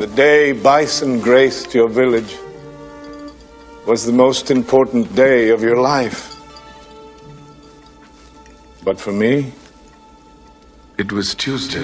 The day bison graced your village was the most important day of your life. But for me, it was Tuesday.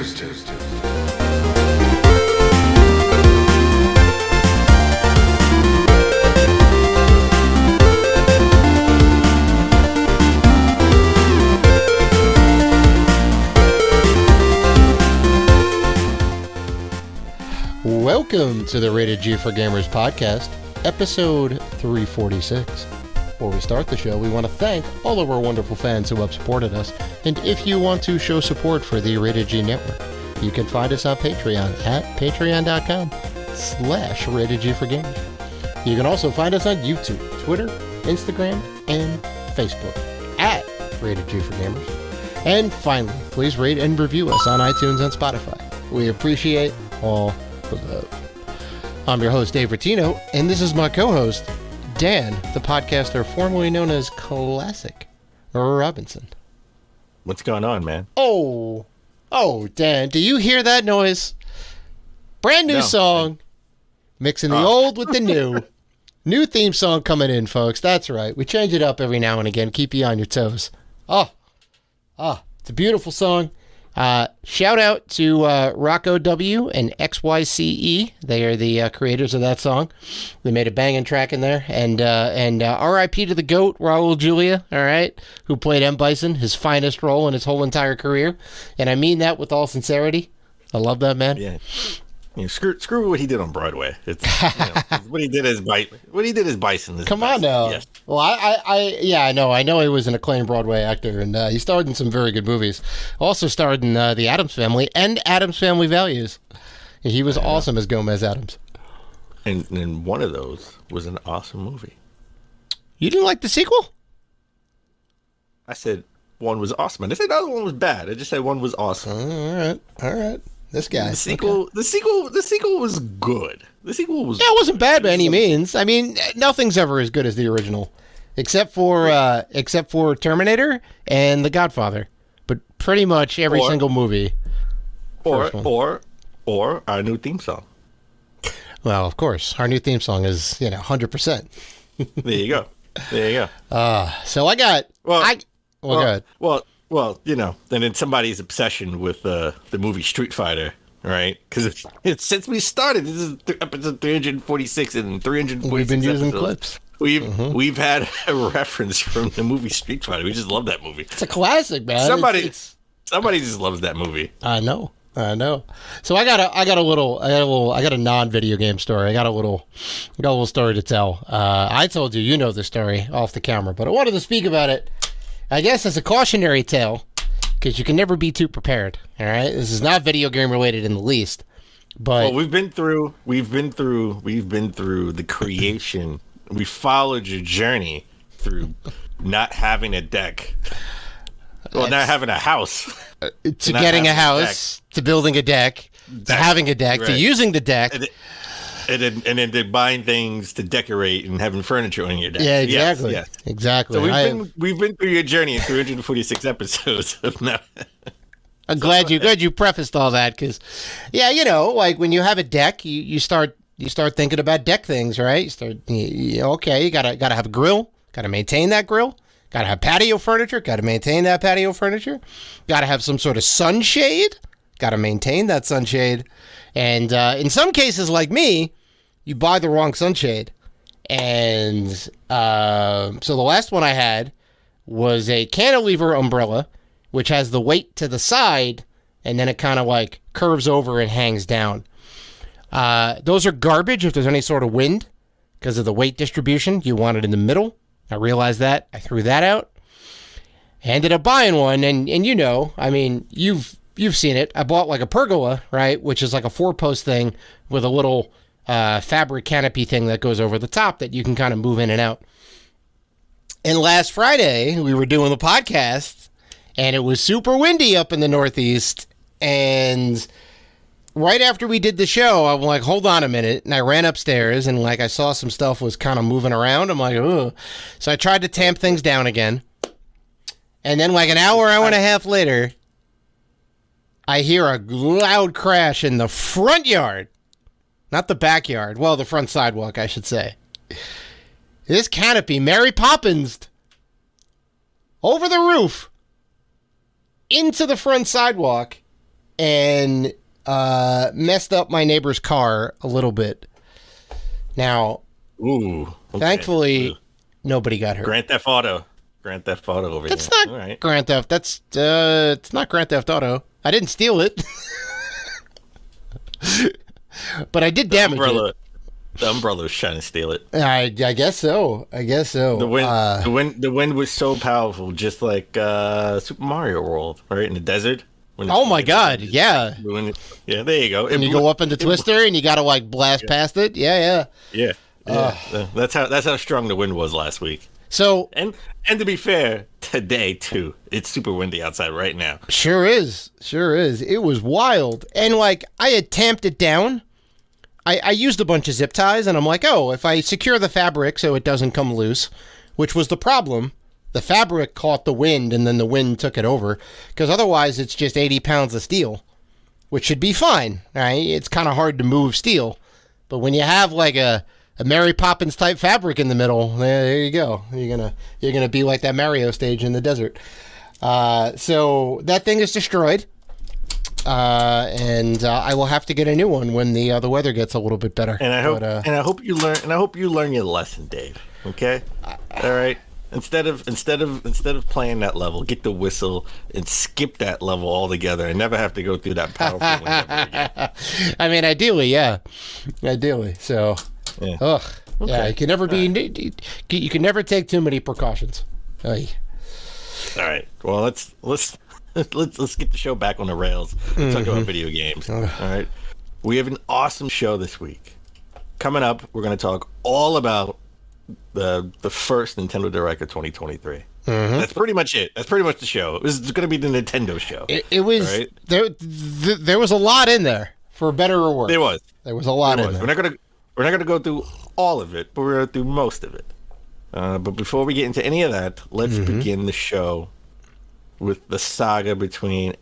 Welcome to the Rated G for Gamers podcast, episode 346. Before we start the show, we want to thank all of our wonderful fans who have supported us. And if you want to show support for the Rated G Network, you can find us on Patreon at patreon.com/Rated G for Gamers. You can also find us on YouTube, Twitter, Instagram, and Facebook at Rated G for Gamers. And finally, please rate and review us on iTunes and Spotify. We appreciate all the love. I'm your host, Dave Rotino, and this is my co-host, Dan, the podcaster formerly known as Classic Robinson. What's going on, man? Oh, Dan, do you hear that noise? Brand new song, mixing the old with the new. New theme song coming in, folks. That's right. We change it up every now and again. Keep you on your toes. It's a beautiful song. Shout out to Rocco W and XYCE. They are the creators of that song. They made a banging track in there. And R.I.P. to the GOAT, Raul Julia, all right, who played M. Bison, his finest role in his whole entire career. And I mean that with all sincerity. I love that man. Yeah. Screw what he did on Broadway. It's what he did as Bison. Come on now. Yes. Well, I know he was an acclaimed Broadway actor, and he starred in some very good movies. Also starred in The Addams Family and Addams Family Values. And he was awesome as Gomez Addams. And one of those was an awesome movie. You didn't like the sequel? I said one was awesome. I didn't say the other one was bad. I just said one was awesome. All right. This guy. The sequel was good. It wasn't bad by any means. I mean, nothing's ever as good as the original, except for Terminator and The Godfather. But pretty much every single movie. Or our new theme song. Well, of course, our new theme song is 100%. There you go. So I got. Go ahead. Well, and then somebody's obsession with the movie Street Fighter, right? Because it's since we started, this is episode 346 and 346. We've been using episodes. clips. We've had a reference from the movie Street Fighter. We just love that movie. It's a classic, man. Somebody just loves that movie. I know. So I got a non-video game story. I got a little story to tell. I told you know the story off the camera, but I wanted to speak about it. I guess it's a cautionary tale, because you can never be too prepared. All right, this is not video game related in the least. But we've been through the creation. We followed your journey through not having a deck, not having a house, to getting a house, to building a deck, to having a deck, to using the deck. And then they're buying things to decorate and having furniture on your deck. Yeah, exactly. Yes. Exactly. So we've been through your journey in 346 episodes of now. I'm glad you prefaced all that, because, like when you have a deck, you start thinking about deck things, right? You gotta have a grill, gotta maintain that grill, gotta have patio furniture, gotta maintain that patio furniture, gotta have some sort of sunshade, gotta maintain that sunshade. And in some cases, like me, you buy the wrong sunshade. And so the last one I had was a cantilever umbrella, which has the weight to the side, and then it kind of like curves over and hangs down. Those are garbage if there's any sort of wind because of the weight distribution. You want it in the middle. I realized that. I threw that out. I ended up buying one, and you've seen it. I bought like a pergola, right, which is like a 4-post thing with a little fabric canopy thing that goes over the top that you can kind of move in and out. And last Friday, we were doing the podcast, and it was super windy up in the Northeast. And right after we did the show, I'm like, hold on a minute. And I ran upstairs, and like I saw some stuff was kind of moving around. I'm like, ugh. So I tried to tamp things down again. And then like an hour and a half later, I hear a loud crash in the front yard. not the backyard. Well, the front sidewalk, I should say. This canopy, Mary Poppins, over the roof, into the front sidewalk, and messed up my neighbor's car a little bit. Now, Ooh. Okay. thankfully, nobody got hurt. Grand Theft Auto. Grand Theft Auto over That's here. not All right. Grand Theft. That's it's not Grand Theft Auto. I didn't steal it, but I did damage it. The umbrella was trying to steal it. I guess so. I guess so. The wind was so powerful, just like Super Mario World, right in the desert. Oh my God! Yeah. Yeah, there you go. And you go up into Twister, and you got to like blast past it. Yeah. Yeah. That's how strong the wind was last week. So and to be fair, today too, it's super windy outside right now. Sure is. It was wild, and like I had tamped it down. I used a bunch of zip ties, and I'm like, oh, if I secure the fabric so it doesn't come loose, which was the problem. The fabric caught the wind, and then the wind took it over, because otherwise it's just 80 pounds of steel, which should be fine. Right? It's kind of hard to move steel, but when you have like a Mary Poppins type fabric in the middle, there you go. You're gonna be like that Mario stage in the desert. So that thing is destroyed. And I will have to get a new one when the weather gets a little bit better. And I hope you learn your lesson, Dave. Okay, all right. Instead of playing that level, get the whistle and skip that level altogether and never have to go through that powerful wind ever again. I mean, ideally. So, Yeah. ugh, Okay. yeah. You can never you can never take too many precautions. Ay. All right. Well, let's get the show back on the rails. Let's talk about video games. All right. We have an awesome show this week. Coming up, we're going to talk all about the first Nintendo Direct of 2023. That's pretty much it. That's pretty much the show. It was going to be the Nintendo show. It was right? there was a lot in there, for better or worse. There was. There was a lot in there. We're not gonna go through all of it, but we're gonna do most of it. But before we get into any of that, let's begin the show with the saga between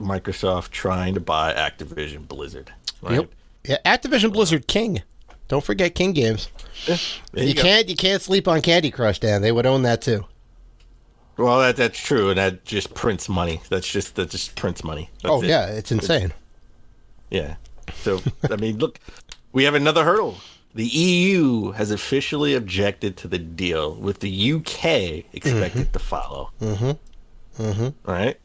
Microsoft trying to buy Activision Blizzard. Right? Yep. Yeah, Activision Blizzard King. Don't forget King Games. There You go. can't sleep on Candy Crush, Dan. They would own that too. Well, that's true, and that just prints money. That just prints money. That's it. Yeah, it's insane. Yeah. So I mean, look, we have another hurdle. The EU has officially objected to the deal, with the UK expected to follow. All right.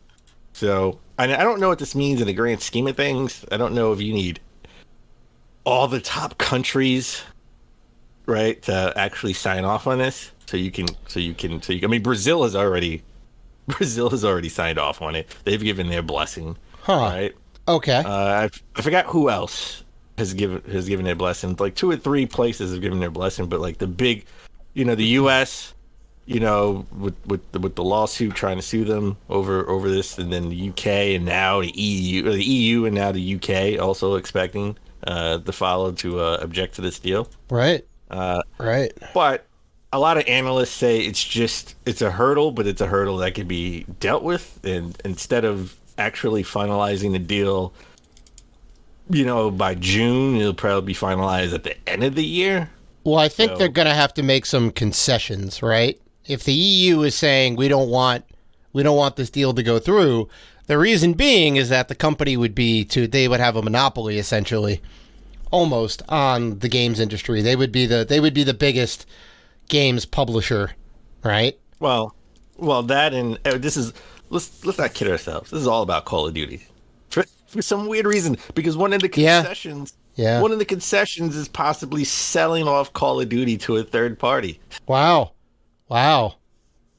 So I don't know what this means in the grand scheme of things. I don't know if you need all the top countries, right, to actually sign off on this. So you can. I mean, Brazil has already signed off on it. They've given their blessing. Huh. Right. Okay. I forgot who else has given their blessing. Like 2 or 3 places have given their blessing, but like the big, the U.S., with the lawsuit trying to sue them over this, and then the UK, and now the EU, and now the UK also expecting to follow to object to this deal. Right. Right. But a lot of analysts say it's a hurdle, but it's a hurdle that can be dealt with, and instead of actually finalizing the deal, by June, it'll probably be finalized at the end of the year. Well, I think they're going to have to make some concessions, right? If the EU is saying we don't want this deal to go through, the reason being is that the company they would have a monopoly essentially, almost, on the games industry. They would be the biggest games publisher, right? Well, that, and this is, let's not kid ourselves. This is all about Call of Duty. For some weird reason, because one of the concessions, one of the concessions is possibly selling off Call of Duty to a third party. Wow.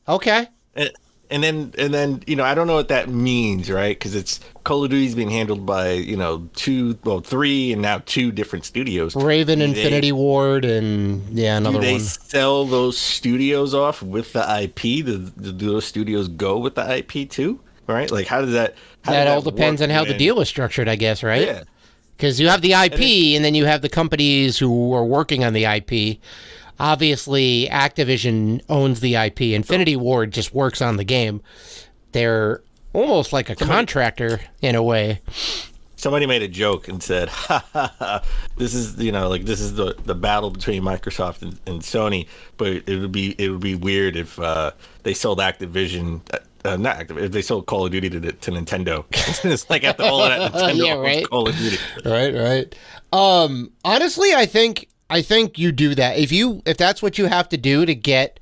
Okay. And then I don't know what that means, right? Because it's Call of Duty's being handled by 3 and now 2 different studios. Raven, Infinity Ward, and another do they one. Sell those studios off with the IP? Do those studios go with the IP too? Right? Like, how does that? That all depends on how the deal is structured, I guess, right? Yeah. Because you have the IP, and then you have the companies who are working on the IP. Obviously, Activision owns the IP. Infinity Ward just works on the game. They're almost like a contractor in a way. somebody made a joke and said, ha, ha, ha, this is this is the battle between Microsoft and Sony, but it would be weird if they sold Activision. Not Activision, if they sold Call of Duty to Nintendo. It's like after all of that, Nintendo Yeah, right. owns Call of Duty. Right. Honestly, I think you do that if that's what you have to do to get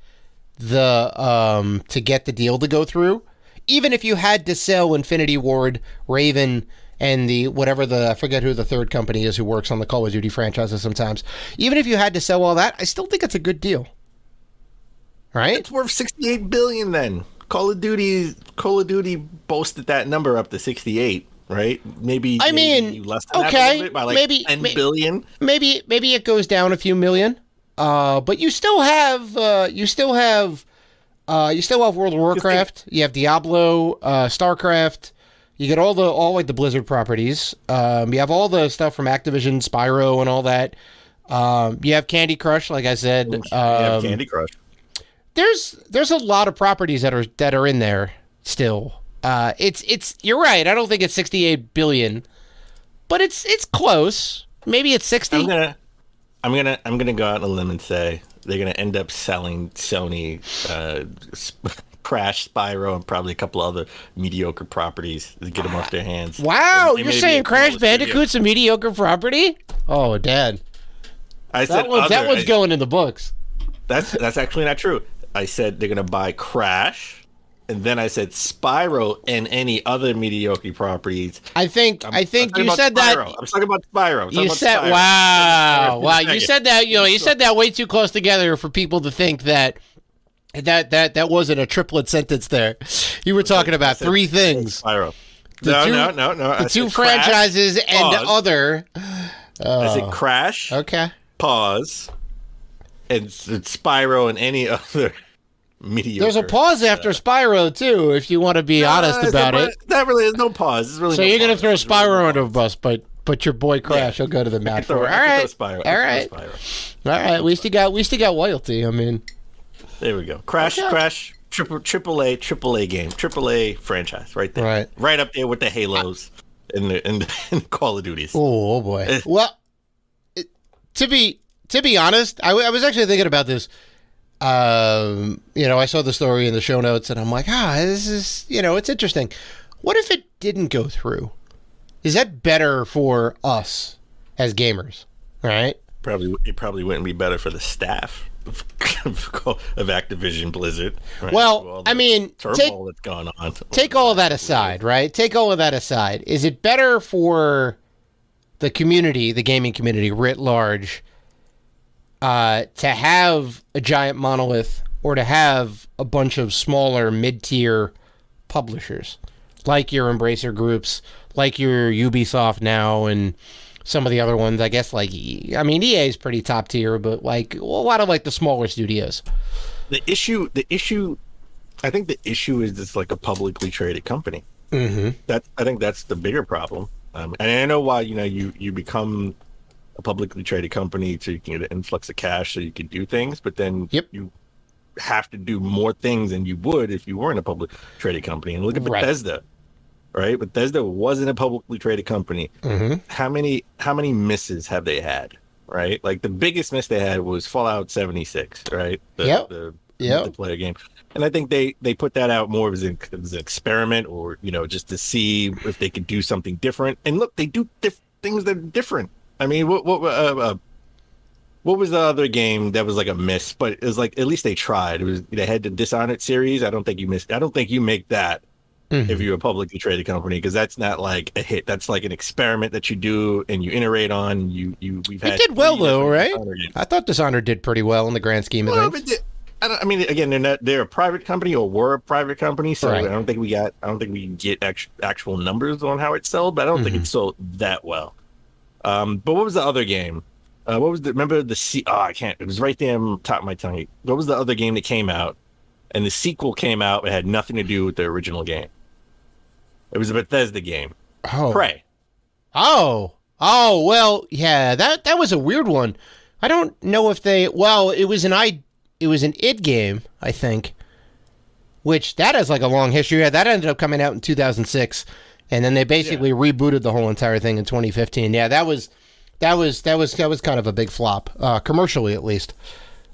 the deal to go through. Even if you had to sell Infinity Ward, Raven, and I forget who the third company is who works on the Call of Duty franchises sometimes. Even if you had to sell all that, I still think it's a good deal. Right? It's worth $68 billion then. Call of Duty boasted that number up to 68, right? Maybe less than that a little bit, by like $10 billion. Maybe it goes down a few million. But you still have World of Warcraft. You have Diablo, StarCraft. You get all like the Blizzard properties. You have all the stuff from Activision, Spyro, and all that. You have Candy Crush, like I said. You have Candy Crush. There's a lot of properties that are in there still. It's you're right. I don't think it's 68 billion, but it's close. Maybe it's 60. I'm gonna go out on a limb and say they're gonna end up selling Sony Crash, Spyro, and probably a couple other mediocre properties to get them off their hands. Wow, you're saying Crash Bandicoot's a mediocre property? Oh, Dad. I said that one's going in the books. That's actually not true. I said they're gonna buy Crash, and then I said Spyro and any other mediocre properties. I think you said Spyro. that. I'm talking about Spyro. You said wow. You said that. You said that way too close together for people to think that wasn't a triplet sentence there. You were talking about three things. Spyro. No. The two franchises Crash, and the other. I said Crash. Okay. Pause. And Spyro and any other mediocre. There's a pause after Spyro too, if you want to be honest about it. That really is no pause. It's really so no you're gonna pause. throw Spyro under a bus, but your boy Crash will go to the mat for it. All right. At least he got loyalty. I mean, there we go. Crash, triple A game, AAA franchise, right there, right up there with the Halos and the Call of Duties. Oh boy. Well, to be honest, I was actually thinking about this. I saw the story in the show notes, and I'm like, this is, it's interesting. What if it didn't go through? Is that better for us as gamers? Right? It probably wouldn't be better for the staff of Activision Blizzard. Right? Well, I mean, turmoil that's going on. Take all of that aside, right? Take all of that aside. Is it better for the community, the gaming community writ large, to have a giant monolith or to have a bunch of smaller mid-tier publishers like your Embracer groups, like your Ubisoft now, and some of the other ones, I guess, like, EA is pretty top tier, but like a lot of like the smaller studios. I think the issue is it's like a publicly traded company. Mm-hmm. I think that's the bigger problem. And I know why, you become a publicly traded company so you can get an influx of cash so you can do things, but then you have to do more things than you would if you weren't a public traded company. And look at Bethesda, right? Bethesda wasn't a publicly traded company. Mm-hmm. How many misses have they had, right? Like the biggest miss they had was Fallout 76, right? The multiplayer game. And I think they put that out more as an experiment, or just to see if they could do something different. And look, they do things that are different. I mean, what was the other game that was like a miss? But it was like at least they tried. They had the Dishonored series. I don't think you missed. I don't think you make that if you're a publicly traded company, because that's not like a hit. That's like an experiment that you do and you iterate on. It did well though, right? I thought Dishonored did pretty well in the grand scheme of things. Again, they're a private company, or were a private company, so I don't think we get actual numbers on how it sold, but I don't think it sold that well. But what was the other game? Remember the it was right there on top of my tongue. What was the other game that came out? And the sequel came out, it had nothing to do with the original game. It was a Bethesda game. Prey. Well, yeah, that was a weird one. I don't know if it was an id game, I think, which that has like a long history. That ended up coming out in 2006. and then they basically rebooted the whole entire thing in 2015. Yeah, that was kind of a big flop, commercially at least.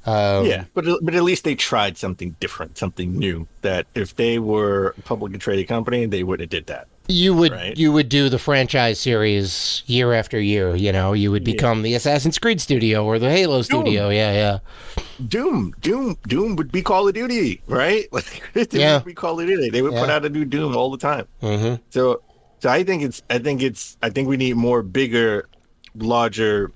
Yeah, but at least they tried something different, something new. That if they were a publicly traded company, they would have did that. You would right? you would do the franchise series year after year. You know, you would become the Assassin's Creed studio or the Halo studio. Yeah. Doom would be Call of Duty, right? Like would be Call of Duty. They would put out a new Doom all the time. Mm-hmm. So I think we need more bigger, larger,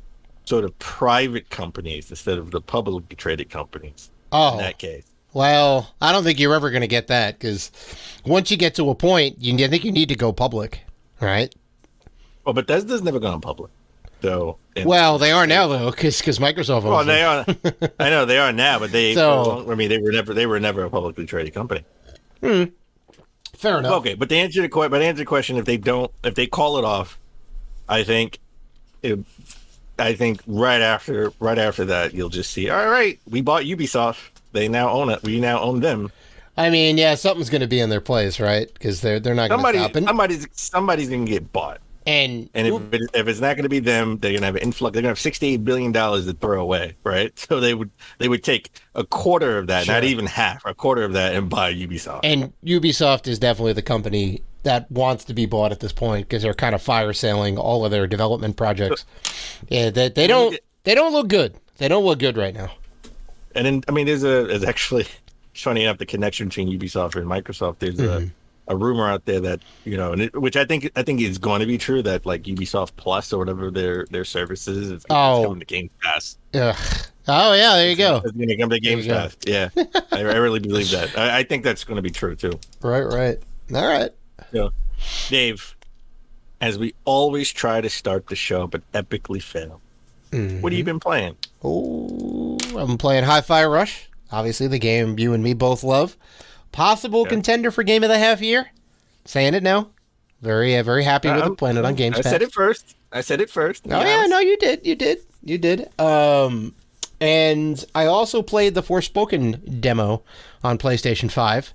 sort of private companies instead of the publicly traded companies. Oh, in that case. Well, I don't think you're ever going to get that because once you get to a point, I think you need to go public, right? Well, Bethesda's never gone public, though. Well, they are now though, because Microsoft. Well, they are. I know they are now, but they. So, I mean, they were never a publicly traded company. Fair enough. Okay, but to answer the question, if they call it off, I think right after that, you'll just see. All right, we bought Ubisoft. They now own it. We now own them. I mean, yeah, something's going to be in their place, right? Because they're not going to stop. Somebody's going to get bought. And if it's not going to be them, they're going to have an influx. They're going to have $68 billion to throw away, right? So they would take a quarter of that, not even half, a quarter of that, and buy Ubisoft. And Ubisoft is definitely the company that wants to be bought at this point because they're kind of fire selling all of their development projects. Yeah, they don't look good. They don't look good right now. And then, I mean, there's actually, funny enough, the connection between Ubisoft and Microsoft. There's a rumor out there that, you know, which I think is going to be true, that like Ubisoft Plus or whatever their services is coming to Game Pass. Ugh. Oh yeah, there you go. It's going to come to Game Pass. Yeah, I really believe that. I think that's going to be true too. Right. All right. So, Dave, as we always try to start the show but epically fail, what have you been playing? Oh, I'm playing Hi-Fi Rush. Obviously, the game you and me both love. Possible contender for Game of the Half Year. Saying it now. Very happy with it. Playing it on Games Pass. I said it first. Oh yeah, no, you did. And I also played the Forspoken demo on PlayStation 5.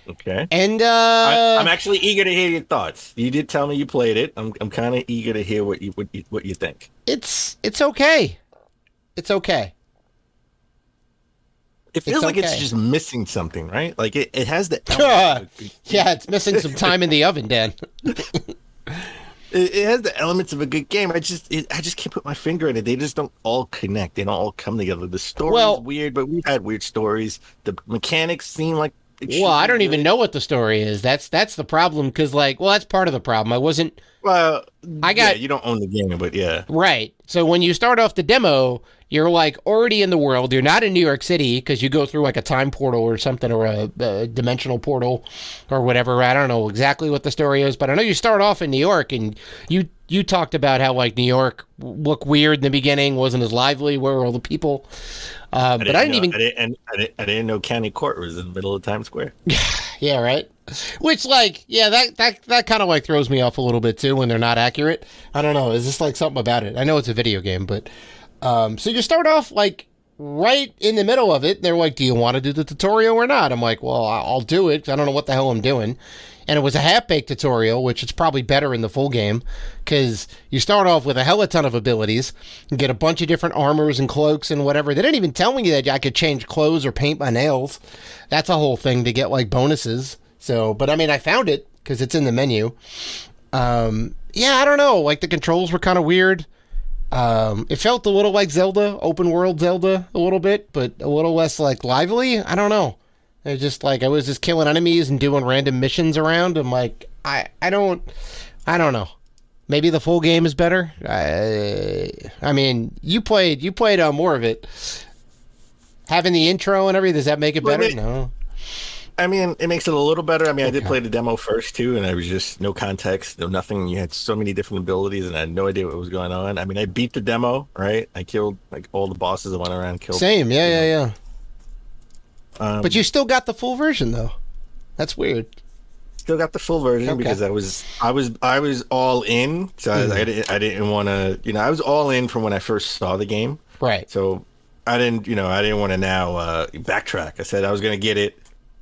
Okay. And I'm actually eager to hear your thoughts. You did tell me you played it. I'm kind of eager to hear what you think. It's okay. It's okay. It feels like it's just missing something, right? Like it has the yeah, it's missing some time in the oven, Dan. It has the elements of a good game. I just can't put my finger in it. They just don't all connect. They don't all come together. The story is weird, but we've had weird stories. The mechanics seem like I don't even know what the story is. That's the problem. Because that's part of the problem. I wasn't. Well, you don't own the game, but yeah. Right. So when you start off the demo, you're already in the world. You're not in New York City because you go through a time portal or something, or a dimensional portal or whatever. I don't know exactly what the story is, but I know you start off in New York, and you talked about how New York looked weird in the beginning, wasn't as lively, where were all the people? But I didn't know County Court was in the middle of Times Square. Yeah, right. Which, that kind of throws me off a little bit too when they're not accurate. I don't know. Is this something about it? I know it's a video game, but so you start off right in the middle of it. They're like, "Do you want to do the tutorial or not?" I'm like, "Well, I'll do it. 'Cause I don't know what the hell I'm doing." And it was a half-baked tutorial, which is probably better in the full game, because you start off with a hell of a ton of abilities, you get a bunch of different armors and cloaks and whatever. They didn't even tell me that I could change clothes or paint my nails. That's a whole thing to get bonuses. So, but I mean, I found it because it's in the menu. Yeah, I don't know. The controls were kind of weird. It felt a little like Zelda, open world Zelda, a little bit, but a little less lively. I don't know. It's just I was just killing enemies and doing random missions around. I'm I don't know. Maybe the full game is better. I mean, you played more of it. Having the intro and everything, does that make it better? No. I mean, it makes it a little better. I mean, I did play the demo first too, and I was just no context, no nothing. You had so many different abilities, and I had no idea what was going on. I mean, I beat the demo, right? I killed all the bosses. I went around and killed. Same, yeah. But you still got the full version though. That's weird. Still got the full version because I was all in. So I didn't want to. I was all in from when I first saw the game. Right. So I didn't want to now backtrack. I said I was going to get it.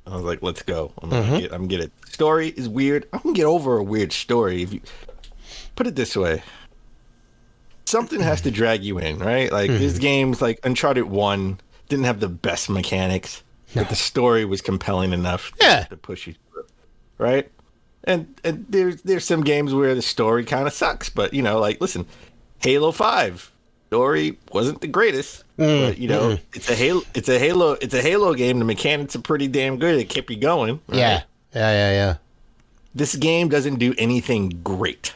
I was like, let's go. I'm get it. Story is weird. I can get over a weird story. If you put it this way, something has to drag you in, right? Like these games, like Uncharted 1, didn't have the best mechanics, but the story was compelling enough to push you through, right? And there's some games where the story kind of sucks, but you know, like listen, Halo 5 story wasn't the greatest, but you know, it's a Halo game. The mechanics are pretty damn good. It kept you going. Right? Yeah. This game doesn't do anything great.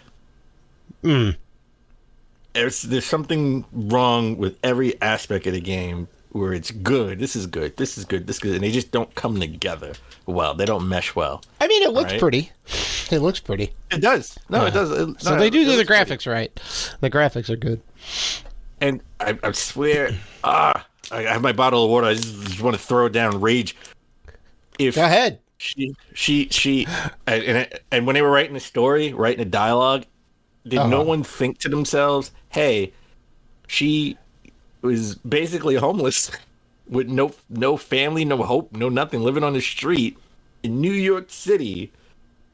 There's something wrong with every aspect of the game where it's good. This is good. This is good. This is good. And they just don't come together well. They don't mesh well. I mean, it looks pretty. It looks pretty. It does. No, it does. So they do the graphics right. The graphics are good. And I swear, I have my bottle of water. I just want to throw it down and rage. Go ahead. She, and when they were writing the story, writing the dialogue, did no one think to themselves, hey, she was basically homeless with no family, no hope, no nothing, living on the street in New York City,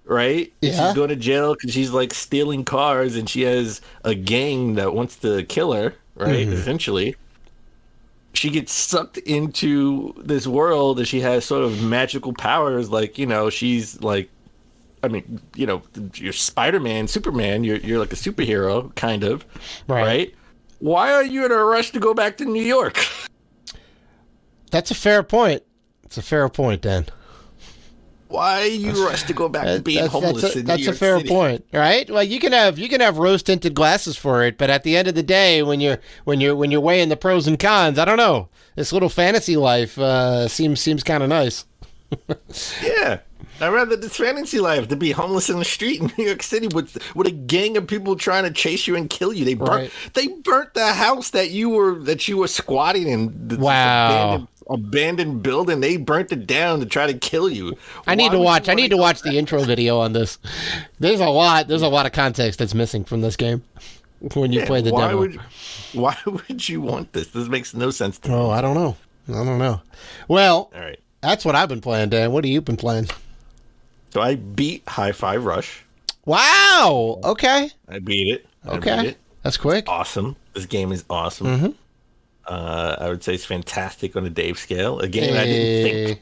right? Yeah. She's going to jail because she's like stealing cars and she has a gang that wants to kill her, right? Essentially. She gets sucked into this world and she has sort of magical powers. Like, you know, she's like, I mean, you know, you're Spider-Man, Superman, you're like a superhero, kind of, right? Why are you in a rush to go back to New York? That's a fair point. It's a fair point, Dan. Why are you rushed to go back to being homeless in New York City? That's a fair point, right? Well, you can have rose tinted glasses for it, but at the end of the day, when you're weighing the pros and cons, I don't know. This little fantasy life seems kind of nice. Yeah. I'd rather this fantasy life to be homeless in the street in New York City with a gang of people trying to chase you and kill you. They burnt the house that you were squatting in. Wow. Abandoned building. They burnt it down to try to kill you. I need to watch the intro video on this. There's a lot of context that's missing from this game when you play the demo. Why would you want this? This makes no sense to me. Oh, I don't know. Well, all right. That's what I've been playing, Dan. What have you been playing? So I beat Hi-Fi Rush. Wow. Okay. I beat it. Okay. That's quick. It's awesome. This game is awesome. I would say it's fantastic on a Dave scale. A game I didn't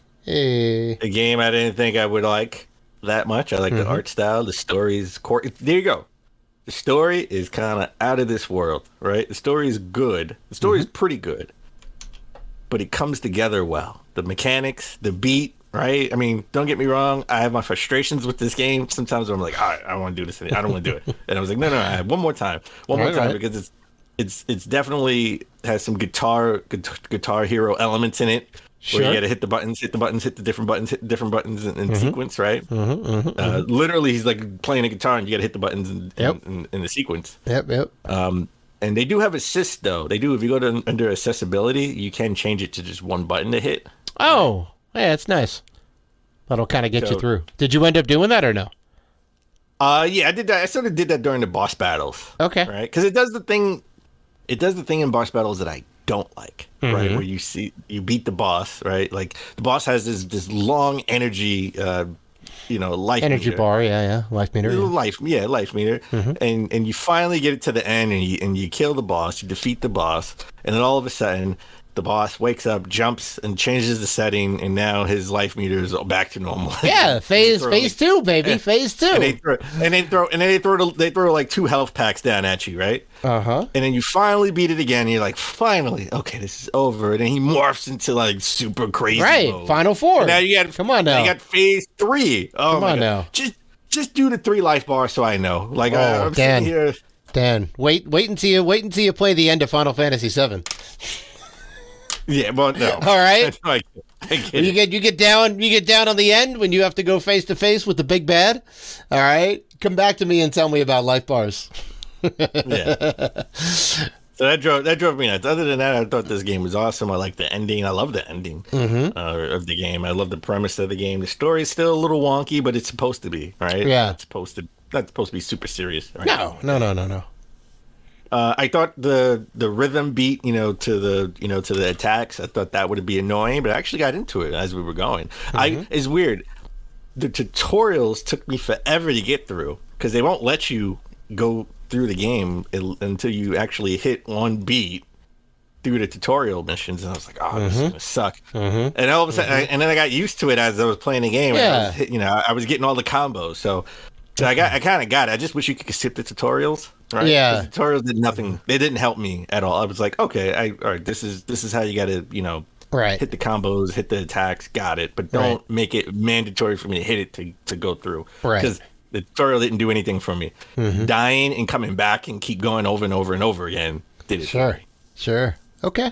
think I would like that much. I like the art style. The story is there you go. The story is kind of out of this world, right? The story is good. The story is pretty good, but it comes together well. The mechanics, the beat, right? I mean, don't get me wrong. I have my frustrations with this game. Sometimes I'm like, all right, I don't want to do this. I don't want to do it. And I was like, no, I have one more time, because it's definitely has some guitar hero elements in it. Where you got to hit the buttons, hit the different buttons in sequence, right? Literally, he's like playing a guitar, and you got to hit the buttons in the sequence. Yep. And they do have assist, though. They do. If you go to under accessibility, you can change it to just one button to hit. Oh, yeah, that's nice. That'll kind of get you through. Did you end up doing that or no? Yeah, I did that. I sort of did that during the boss battles. Okay. Right? Because it does the thing in boss battles that I don't like, right? Where you beat the boss, right? Like the boss has this long energy, life energy meter. bar, life meter. Life meter. And you finally get it to the end, and you kill the boss, you defeat the boss, and then all of a sudden the boss wakes up, jumps, and changes the setting, and now his life meter is back to normal. Yeah, phase two, baby, yeah. Phase two. And they throw like 2 health packs down at you, right? And then you finally beat it again. And you're like, finally, okay, this is over. And then he morphs into like super crazy mode. Final four. And now you got you got phase 3. Oh, come on now. Just do the 3 life bars so I know. Like I'm Dan, sitting here. Dan, wait until you play the end of Final Fantasy VII. Yeah, well, no. All right. I get it. You get down on the end when you have to go face to face with the big bad. All right, come back to me and tell me about life bars. Yeah. So that drove me nuts. Other than that, I thought this game was awesome. I like the ending. I love the ending of the game. I love the premise of the game. The story is still a little wonky, but it's supposed to be, right? Yeah. Not supposed to be super serious. Right? No. I thought the rhythm beat, to the attacks. I thought that would be annoying, but I actually got into it as we were going. It's weird. The tutorials took me forever to get through because they won't let you go through the game until you actually hit one beat through the tutorial missions, and I was like, "Oh, this is gonna suck." And all of a sudden, and then I got used to it as I was playing the game. Yeah. And I was getting all the combos, so I kind of got it. I just wish you could skip the tutorials. Right? Yeah. The tutorials did nothing. They didn't help me at all. I was like, okay, all right, this is how you got to, Right. hit the combos, hit the attacks, got it. But don't make it mandatory for me to hit it to go through. Right. Because the tutorial didn't do anything for me. Dying and coming back and keep going over and over and over again did it for me. Sure. Okay.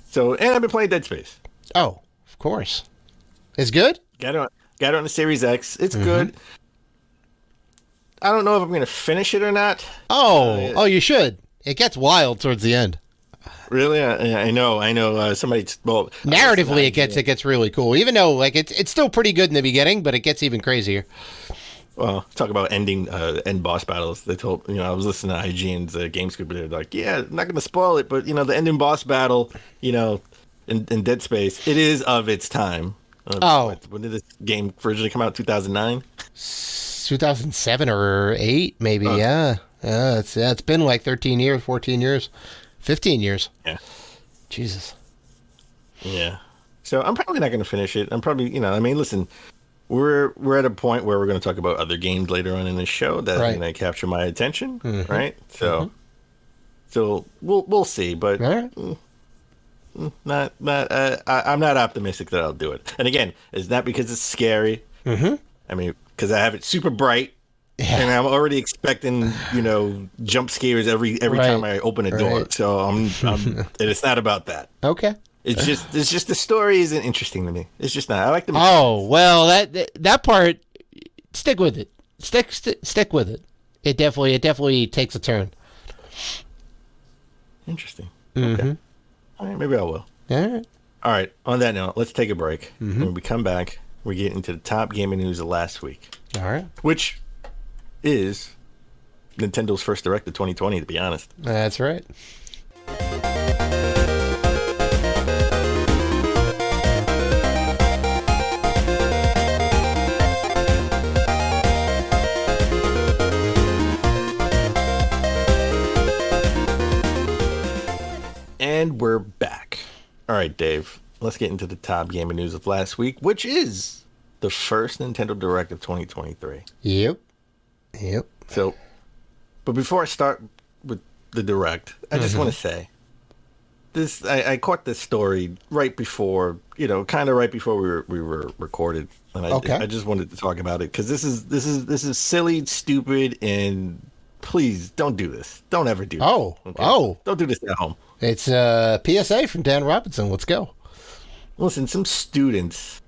So, and I've been playing Dead Space. Oh, of course. It's good? Got it on the Series X. It's good. I don't know if I'm going to finish it or not. Oh, you should. It gets wild towards the end. Really? I know. Somebody. Well, Narratively, it gets really cool. Even though it's still pretty good in the beginning, but it gets even crazier. Well, talk about end boss battles. They told I was listening to IGN's Game Scoop, and they're like, "Yeah, I'm not going to spoil it, but the ending boss battle, in Dead Space, it is of its time." When did this game originally come out? 2009. 2007 or 8, maybe. Yeah. It's been like 13 years, 14 years, 15 years. Yeah. Jesus. Yeah. So I'm probably not going to finish it. I'm probably, listen, we're at a point where we're going to talk about other games later on in the show that capture my attention, right? So, so we'll see, but I'm not optimistic that I'll do it. And again, it's not because it's scary. I mean, because I have it super bright. Yeah. And I'm already expecting, jump scares every time I open a door. So I'm and it's not about that. Okay. It's just the story isn't interesting to me. It's just not. I like the. Oh well, that part. Stick with it. Stick with it. It definitely takes a turn. Interesting. Okay. All right, maybe I will. All right. On that note, let's take a break. When we come back, we get into the top gaming news of last week. All right. Which is Nintendo's first Direct of 2020, to be honest. That's right. And we're back. All right, Dave, let's get into the top gaming news of last week, which is the first Nintendo Direct of 2023. Yep. So, but before I start with the Direct, I just want to say this. I caught this story right before, kind of right before we were recorded, and I just wanted to talk about it because this is silly, stupid, and please don't do this. Don't ever do this. Don't do this at home. It's a PSA from Dan Robinson. Let's go. Listen, some students.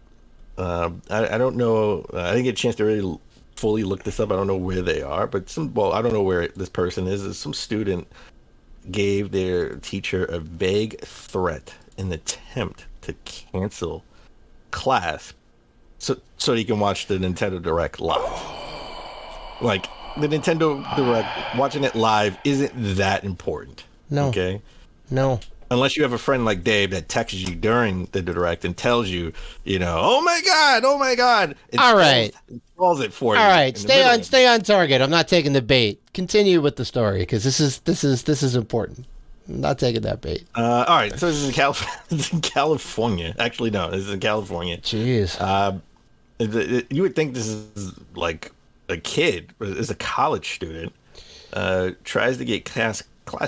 I don't know. I didn't get a chance to really fully look this up. I don't know where they are, but I don't know where this person is. Some student gave their teacher a vague threat in an attempt to cancel class so he can watch the Nintendo Direct live. Like, the Nintendo Direct, watching it live isn't that important. No. Okay? No. Unless you have a friend like Dave that texts you during the Direct and tells you, oh my God. All right. It spoils it for you. All right. Stay on target. I'm not taking the bait. Continue with the story because this is important. I'm not taking that bait. All right. So this is in California. Actually, no, this is in California. Jeez. You would think this is like a kid, but it's a college student, tries to get class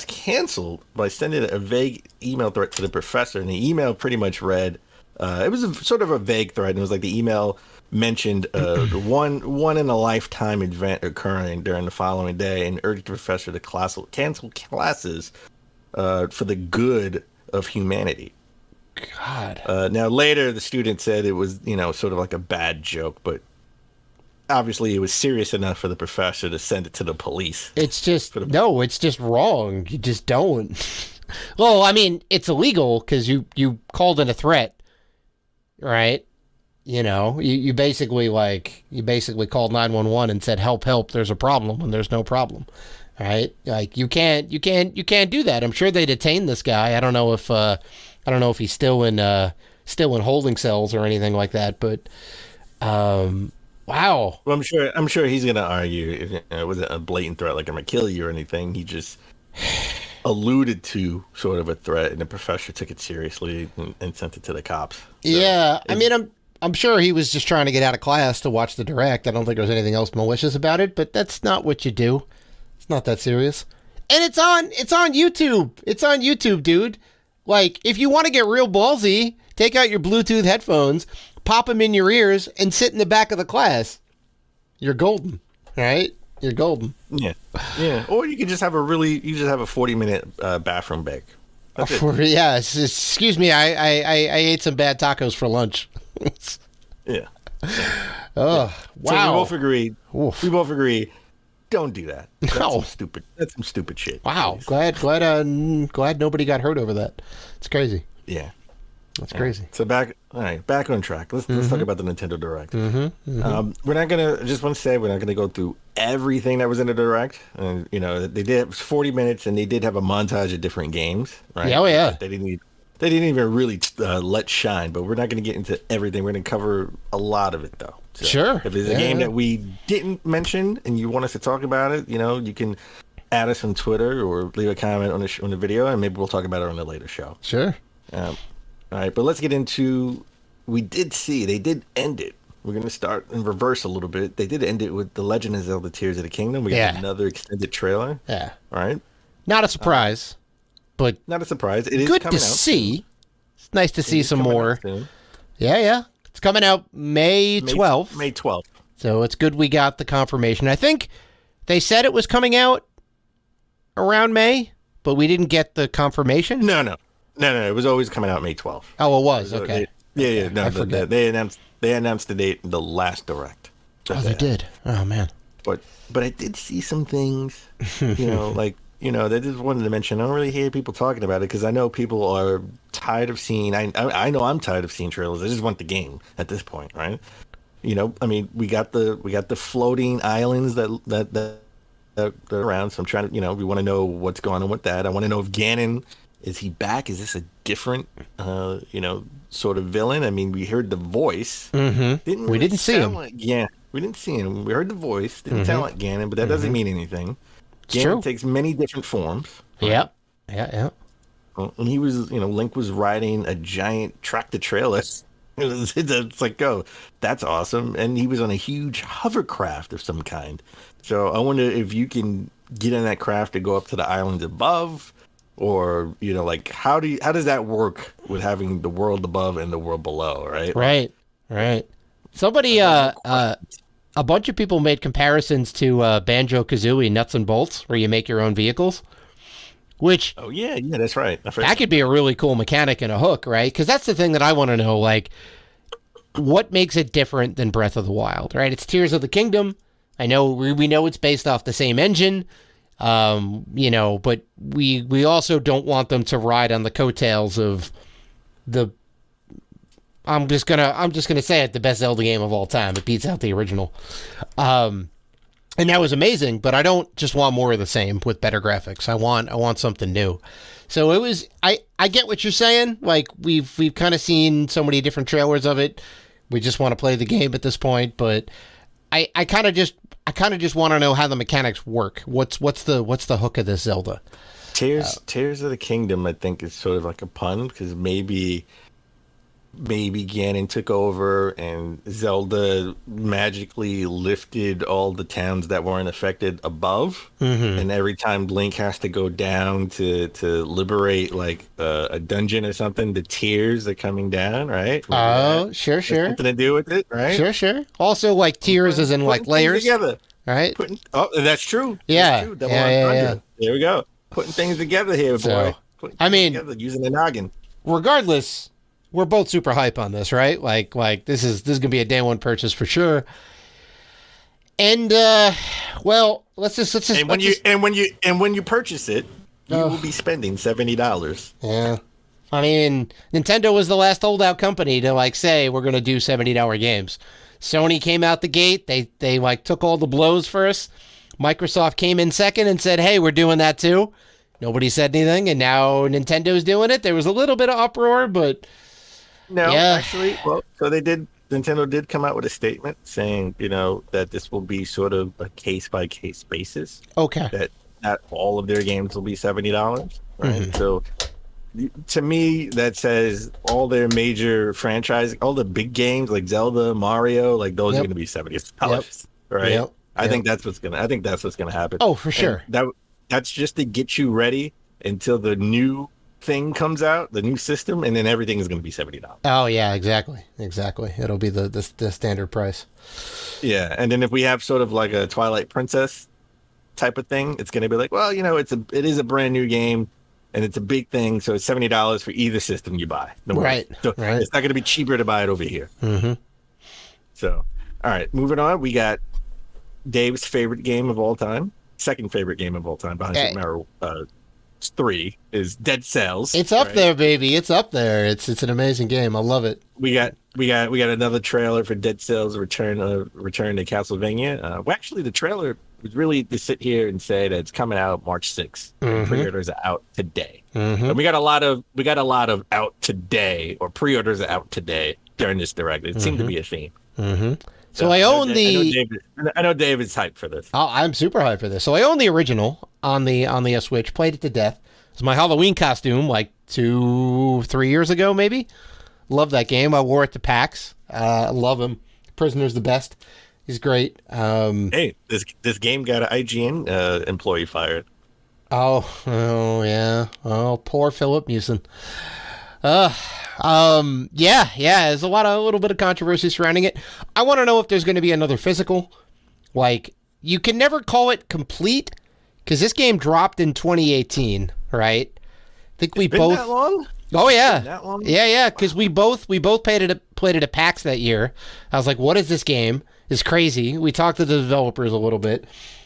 canceled by sending a vague email threat to the professor. And the email pretty much read, it was sort of a vague threat. And it was like the email mentioned one in a lifetime event occurring during the following day and urged the professor to cancel classes for the good of humanity. God. Now later the student said it was, sort of like a bad joke, but obviously it was serious enough for the professor to send it to the police. It's just wrong. You just don't. Well, I mean, it's illegal because you called in a threat, right? You basically called 911 and said help, there's a problem when there's no problem. right? Like you can't do that. I'm sure they detained this guy. I don't know if he's still in holding cells or anything like that. But wow. Well, I'm sure he's gonna argue if it wasn't a blatant threat like I'm gonna kill you or anything. He just alluded to sort of a threat, and the professor took it seriously and sent it to the cops. So Yeah, I mean, I'm sure he was just trying to get out of class to watch the direct. I don't think there was anything else malicious about it, but that's not what you do. It's not that serious. And it's on YouTube. It's on YouTube, dude. Like, if you want to get real ballsy, take out your Bluetooth headphones, pop them in your ears, and sit in the back of the class. You're golden, right? You're golden. Yeah. Or you could just have a 40-minute bathroom break. That's it. Yeah, excuse me, I ate some bad tacos for lunch. Yeah. Oh, So wow. we both agree. Don't do that. That's No. some stupid. That's some stupid shit. Wow, please. glad nobody got hurt over that. It's crazy. Yeah. That's crazy. So back on track. Let's talk about the Nintendo Direct. We're not gonna. Just want to say we're not gonna go through everything that was in the Direct. And they did it was 40 minutes, and they did have a montage of different games. Right? Yeah, oh, yeah. They didn't even really let shine. But we're not gonna get into everything. We're gonna cover a lot of it though. So Sure. If there's a game that we didn't mention and you want us to talk about it, you can add us on Twitter or leave a comment on the video, and maybe we'll talk about it on a later show. Sure. All right, but let's get into. They did end it. We're going to start in reverse a little bit. They did end it with The Legend of Zelda Tears of the Kingdom. We got another extended trailer. Yeah. All right. Not a surprise, but Not a surprise. It is good coming to out see. It's nice to see some coming more. out soon. Yeah. It's coming out May 12th. May 12th. So it's good we got the confirmation. I think they said it was coming out around May, but we didn't get the confirmation. No. It was always coming out May 12th. Oh, it was. So Okay. No, I forget. they announced the date in the last Direct. Oh, they did. Oh, man. But I did see some things, that just wanted to mention. I don't really hear people talking about it because I know people are tired of seeing. I know I'm tired of seeing trailers. I just want the game at this point, right? I mean, we got the floating islands that are around. So I'm trying to, we want to know what's going on with that. I want to know if Ganon is he back? Is this a different, sort of villain? I mean, we heard the voice. Mm-hmm. We didn't see him. We didn't see him. We heard the voice. Didn't sound like Ganon, but that doesn't mean anything. Ganon true. takes many different forms. Yep. Yeah. And he was, Link was riding a giant tractor trailer. It's like, oh, that's awesome. And he was on a huge hovercraft of some kind. So I wonder if you can get in that craft to go up to the islands above, or how does that work with having the world above and the world below, right? Right. Somebody, a bunch of people made comparisons to Banjo-Kazooie Nuts and Bolts, where you make your own vehicles, which... Oh, yeah, that's right. That could be a really cool mechanic and a hook, right? Because that's the thing that I want to know, like, what makes it different than Breath of the Wild, right? It's Tears of the Kingdom. I know we know it's based off the same engine, but we also don't want them to ride on the coattails of the... I'm just gonna say it, the best Zelda game of all time. It beats out the original, and that was amazing. But I don't just want more of the same with better graphics. I want something new. So it was. I get what you're saying. Like we've kind of seen so many different trailers of it. We just want to play the game at this point. But I kind of just want to know how the mechanics work. What's the hook of this Zelda? Tears of the Kingdom, I think, is sort of like a pun because maybe Ganon took over and Zelda magically lifted all the towns that weren't affected above. Mm-hmm. And every time Link has to go down to liberate like a dungeon or something, the tears are coming down, right? Oh, sure. Something to do with it, right? Sure. Also, like tears as in like layers. Together. Right? That's true. Yeah. That's true. Double Yeah. entendre. There we go. Putting things together here, boy. So, Using the noggin. Regardless, we're both super hype on this, right? Like this is gonna be a day one purchase for sure. And let's just and when you purchase it, you will be spending $70. Yeah. I mean, Nintendo was the last holdout company to like say we're gonna do $70 games. Sony came out the gate. They like took all the blows first. Microsoft came in second and said, "Hey, we're doing that too." Nobody said anything, and now Nintendo's doing it. There was a little bit of uproar, but No, Yeah. actually, well, so they did. Nintendo did come out with a statement saying, that this will be sort of a case by case basis. okay. That not all of their games will be $70, right? Mm-hmm. So, to me, that says all their major franchise, all the big games like Zelda, Mario, like those Yep. are going to be $70, right? Yep. I think that's what's gonna happen. Oh, for And sure. that's just to get you ready until the new thing comes out, the new system, and then everything is going to be $70. Oh, yeah, exactly. It'll be the standard price. Yeah, and then if we have sort of like a Twilight Princess type of thing, it's going to be like, well, it is a brand new game, and it's a big thing, so it's $70 for either system you buy. No worries. Right, So right. It's not going to be cheaper to buy it over here. Mm-hmm. So, all right, moving on. We got Dave's favorite game of all time, second favorite game of all time behind Hey. Super Mario 3 is Dead Cells. It's up right? there, baby. It's up there. It's an amazing game. I love it. We got another trailer for Dead Cells Return to Castlevania. Well, actually, the trailer was really to sit here and say that it's coming out March 6th. Pre-orders are out today, and we got a lot of out today or pre-orders are out today during this direct. It seemed to be a theme. So I own I know David's hyped for this. Oh, I'm super hyped for this. So I own the original on the Switch. Played it to death. It's my Halloween costume like 2-3 years ago, maybe. Love that game. I wore it to PAX. I love him. Prisoner's the best. He's great. Hey, this game got an IGN employee fired. Oh yeah. Oh, poor Philip Mewson. Yeah. There's a little bit of controversy surrounding it. I want to know if there's going to be another physical. Like, you can never call it complete because this game dropped in 2018, right? I think we Been both. that long? Oh yeah, that long? yeah. Because we both played it at PAX that year. I was like, "What is this game? It's crazy." We talked to the developers a little bit,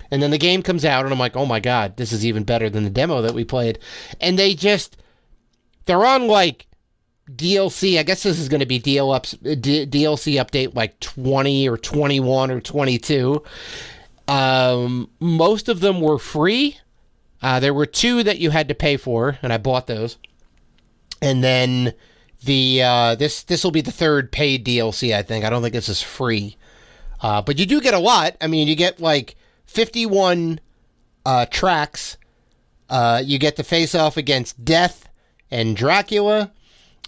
and then the game comes out, and I'm like, "Oh my god, this is even better than the demo that we played." And they're on like DLC. I guess this is going to be DLC update like 20 or 21 or 22. Most of them were free. There were 2 that you had to pay for, and I bought those. And then this will be the 3rd paid DLC, I think. I don't think this is free. But you do get a lot. I mean, you get like 51 tracks. You get to face off against Death and Dracula.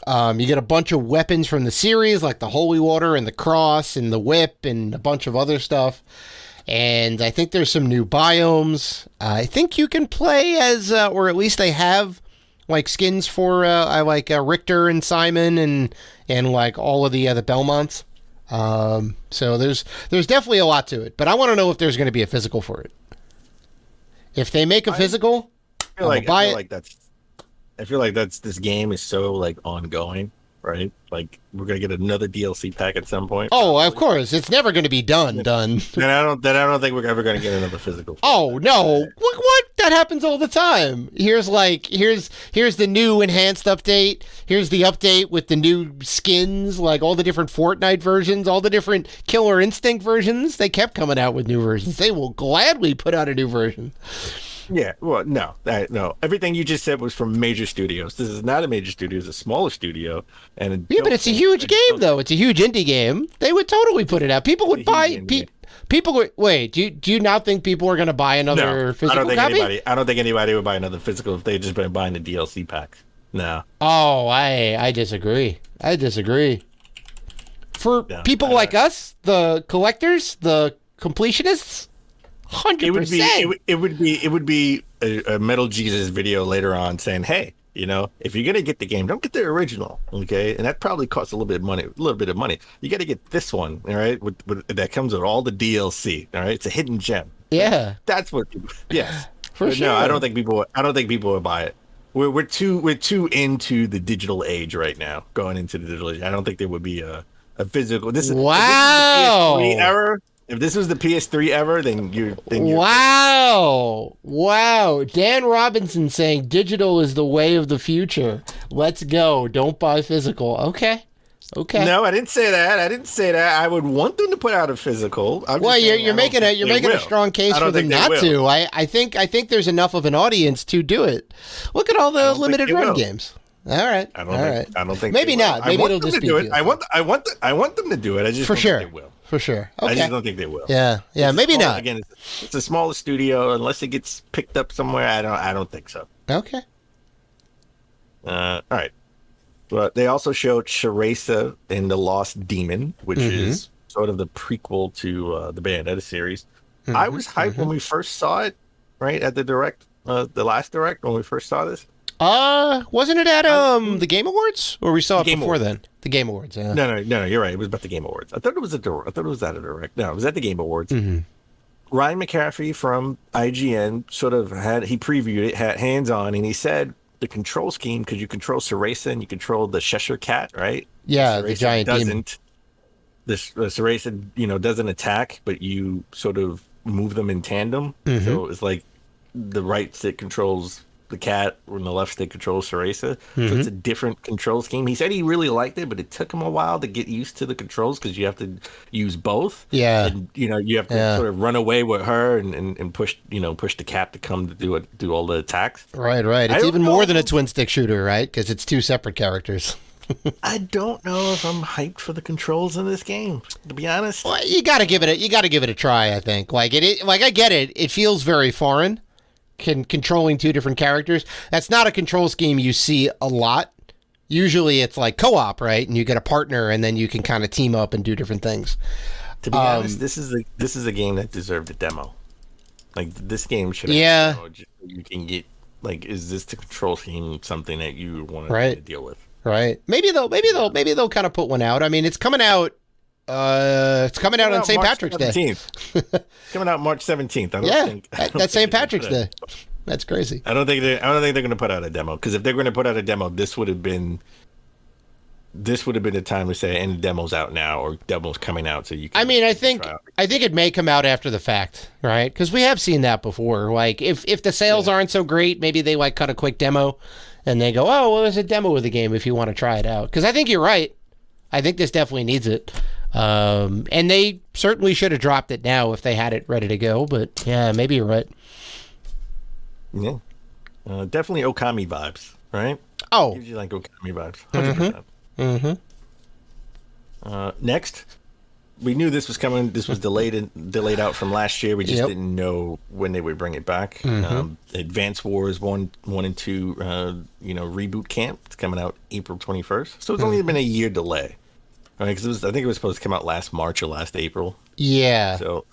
You get a bunch of weapons from the series, like the Holy Water and the Cross and the Whip and a bunch of other stuff. And I think there's some new biomes. I think you can play as, or at least they have, like skins for Richter and Simon and like all of the Belmonts. So there's definitely a lot to it. But I want to know if there's going to be a physical for it. If they make a physical, I feel like this game is so like ongoing, right? Like we're gonna get another DLC pack at some point. Oh, of course, it's never going to be done. Then I don't think we're ever gonna get another physical. Oh no! What? That happens all the time. Here's the new enhanced update. Here's the update with the new skins, like all the different Fortnite versions, all the different Killer Instinct versions. They kept coming out with new versions. They will gladly put out a new version. Yeah, well, no. Everything you just said was from major studios. This is not a major studio; it's a smaller studio. And Yeah, but it's a huge game, though. It's a huge indie game. They would totally put it out. People would buy. People would wait. Do you not think people are going to buy another physical copy? I don't think anybody would buy another physical if they just been buying the DLC pack. No. Oh, I disagree. For people like us, the collectors, the completionists. 100%. It would be a Metal Jesus video later on saying, "Hey, if you're gonna get the game, don't get the original, okay? And that probably costs a little bit of money. You got to get this one, all right? With that comes with all the DLC, all right? It's a hidden gem. Yeah, that's what. Yes, for sure. No, I don't think people would buy it. We're too into the digital age right now. Going into the digital age, I don't think there would be a physical. Wow. If this was the PS3 era, then you're Wow. Dan Robinson saying digital is the way of the future. Let's go. Don't buy physical. Okay. Okay. No, I didn't say that. I would want them to put out a physical. I'm just Well, saying you're I don't making think they a will. strong case I don't for them think they not will. to. I think there's enough of an audience to do it. Look at all the don't think limited they run will. games. All right. I all don't think Maybe they will. not. I Maybe want it'll them just to be do it. beautiful. I want them to do it. I just For don't sure. think they will. For sure. I Okay. just don't think they will. Yeah. Yeah. It's a Maybe small- not. Again, it's a smaller studio. Unless it gets picked up somewhere, I don't think so. Okay. All right. But they also showed Sharesa and the Lost Demon, which is sort of the prequel to the Bayonetta series. I was hyped when we first saw it, right at the direct, the last direct when we first saw this. Wasn't it at the Game Awards, or we saw it Game before Awards. then? The Game Awards. Yeah. No, you're right. It was about the Game Awards. I thought it was at a direct. No, it was at the Game Awards. Ryan McCaffrey from IGN sort of he previewed it, had hands on, and he said the control scheme, because you control Ceresa and you control the Cheshire Cat, right? Yeah, the Ceresa giant demon. doesn't. The Ceresa, doesn't attack, but you sort of move them in tandem. So it's like the right stick controls the cat and the left stick controls Ceresa. So it's a different control scheme. He said he really liked it, but it took him a while to get used to the controls because you have to use both. Yeah. And you have to sort of run away with her and push the cat to come to do all the attacks. Right. I It's don't even more know. than a twin stick shooter, right? Because it's two separate characters. I don't know if I'm hyped for the controls in this game, to be honest. Well, you got to give it a try. I think. Like I get it. It feels very foreign. Controlling two different characters. That's not a control scheme you see a lot. Usually it's like co-op, right? And you get a partner, and then you can kind of team up and do different things. To be honest, this is a game that deserved a demo. Like this game should have Yeah. a demo just so you can get like, is this the control scheme something that you want Right. to deal with? Right. Maybe they'll kind of put one out. I mean, it's coming out. It's coming out on St. March Patrick's Day. 17th. Coming out March 17th. I don't Yeah, think that's St. Patrick's Day. That's crazy. I don't think they're going to put out a demo, because if they're going to put out a demo, this would have been the time to say, and the demo's out now, or demo's coming out, so you can. I mean, I think try out. it may come out after the fact, right? Because we have seen that before. Like if the sales aren't so great, maybe they like cut a quick demo, and they go, oh well, there's a demo of the game if you want to try it out. Because I think you're right. I think this definitely needs it. And they certainly should have dropped it now if they had it ready to go. But yeah, maybe you're right. Yeah, definitely Okami vibes, right? Oh, Gives you like Okami vibes, 100%. Next, we knew this was coming. This was delayed out from last year. We just Yep. didn't know when they would bring it back. Advance Wars 1 and 2, reboot camp. It's coming out April 21st. So it's only been a year delay. Right? Because I think it was supposed to come out last March or last April. yeah. So,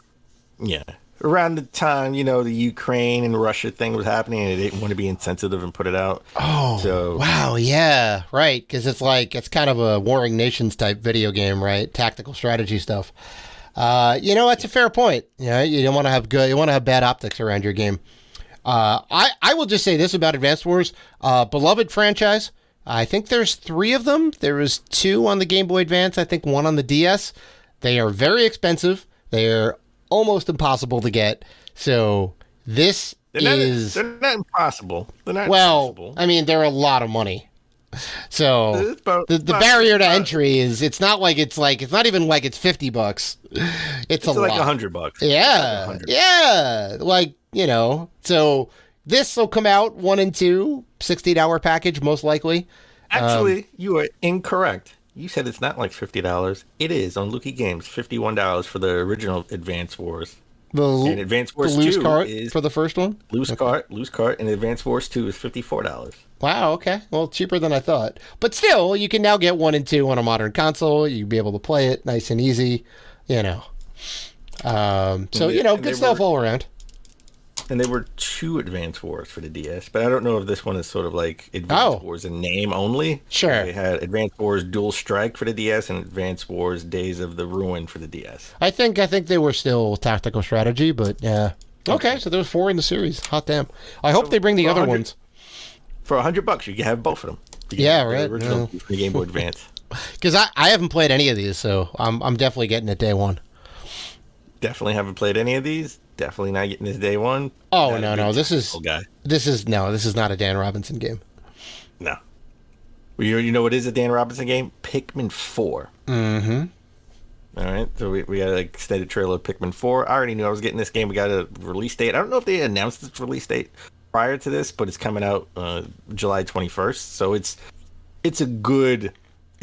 yeah. Around the time, the Ukraine and Russia thing was happening, and they didn't want to be insensitive and put it out. Oh, So- wow, yeah, right. Because it's kind of a Warring Nations type video game, right? Tactical strategy stuff. That's a fair point. Yeah, you don't want to have bad optics around your game. I will just say this about Advanced Wars, beloved franchise. I think there's 3 of them. There was 2 on the Game Boy Advance. I think 1 on the DS. They are very expensive. They are almost impossible to get. So this They're not impossible. They're not impossible. I mean, they're a lot of money. So It's about- the about- barrier to entry is it's not even like it's $50. It's a like lot. $100. Yeah. $100. Yeah. So this will come out 1 and 2, 16-hour package, most likely. Actually, you are incorrect. You said it's not like $50. It is on Lukey Games, $51 for the original Advance Wars. And Advance The Wars loose 2 cart is for the first one? loose cart, and Advance Wars 2 is $54. Wow, okay. Well, cheaper than I thought. But still, you can now get 1 and 2 on a modern console. You'll be able to play it nice and easy, And good they stuff were- all around. And there were 2 Advance Wars for the DS, but I don't know if this one is sort of like Advance Oh. Wars in name only. Sure. They had Advance Wars Dual Strike for the DS and Advance Wars Days of the Ruin for the DS. I think they were still tactical strategy, but yeah. Okay, so there's 4 in the series. Hot damn. I hope they bring the for other 100 ones. For $100, you can have both of them. You can Yeah, have the right, Original for the Game Boy Advance. Because I haven't played any of these, so I'm definitely getting it day one. Definitely haven't played any of these. Definitely not getting this day one. Oh, Not a no, big no. This is tactical guy. this is not a Dan Robinson game. No. Well, you know what is a Dan Robinson game? Pikmin 4. Mm-hmm. All right, so we got an extended trailer of Pikmin 4. I already knew I was getting this game. We got a release date. I don't know if they announced its release date prior to this, but it's coming out July 21st. So it's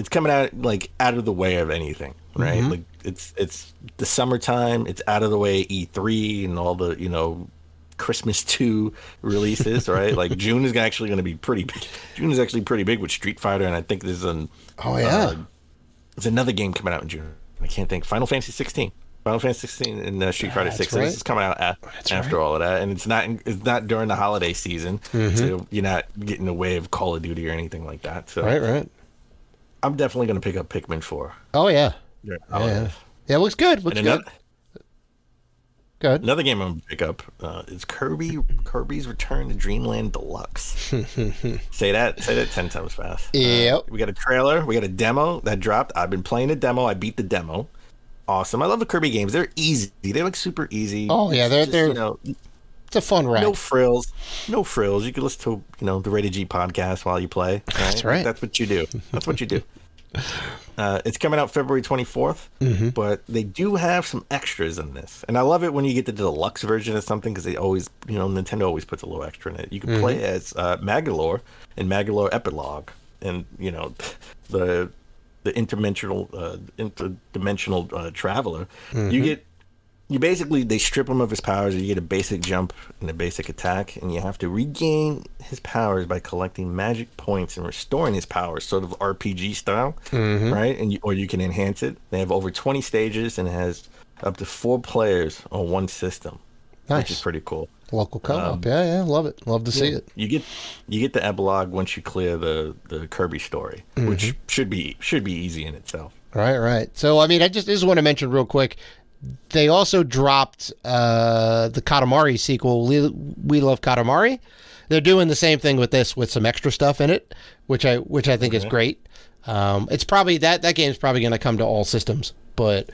coming out like out of the way of anything, right? Like it's the summertime. It's out of the way E3 and all the Christmas 2 releases, right? Like June is actually going to be pretty big. June is actually pretty big with Street Fighter, and I think there's there's another game coming out in June. I can't think. Final Fantasy 16. Final Fantasy 16 and Street Fighter 6. So this is coming out after all of that, and it's not during the holiday season, so you're not getting in the way of Call of Duty or anything like that. So Right. I'm definitely going to pick up Pikmin 4. Oh yeah. Yeah, Yeah, it looks good. Looks good. Good. Another game I'm gonna pick up is Kirby's Return to Dreamland Deluxe. Say that 10 times fast. Yep. We got a trailer. We got a demo that dropped. I've been playing the demo. I beat the demo. Awesome. I love the Kirby games. They're easy. They're like super easy. Oh yeah, they're it's a fun ride. No frills. You can listen to the Rated G podcast while you play. Right? That's right. That's what you do. It's coming out February 24th, but they do have some extras in this. And I love it when you get the deluxe version of something because they always, Nintendo always puts a little extra in it. You can play as Magolor and Magolor Epilogue. And, the interdimensional traveler. They strip him of his powers. You get a basic jump and a basic attack, and you have to regain his powers by collecting magic points and restoring his powers, sort of RPG style, right? Or you can enhance it. They have over 20 stages and it has up to 4 players on one system, which is pretty cool. Local co-op, yeah, love it. Love to see it. You get the epilogue once you clear the Kirby story, which should be easy in itself. Right. So I mean, I just want to mention real quick. They also dropped the Katamari sequel, We Love Katamari. They're doing the same thing with this, with some extra stuff in it, which I think is great. It's probably that game's probably going to come to all systems, but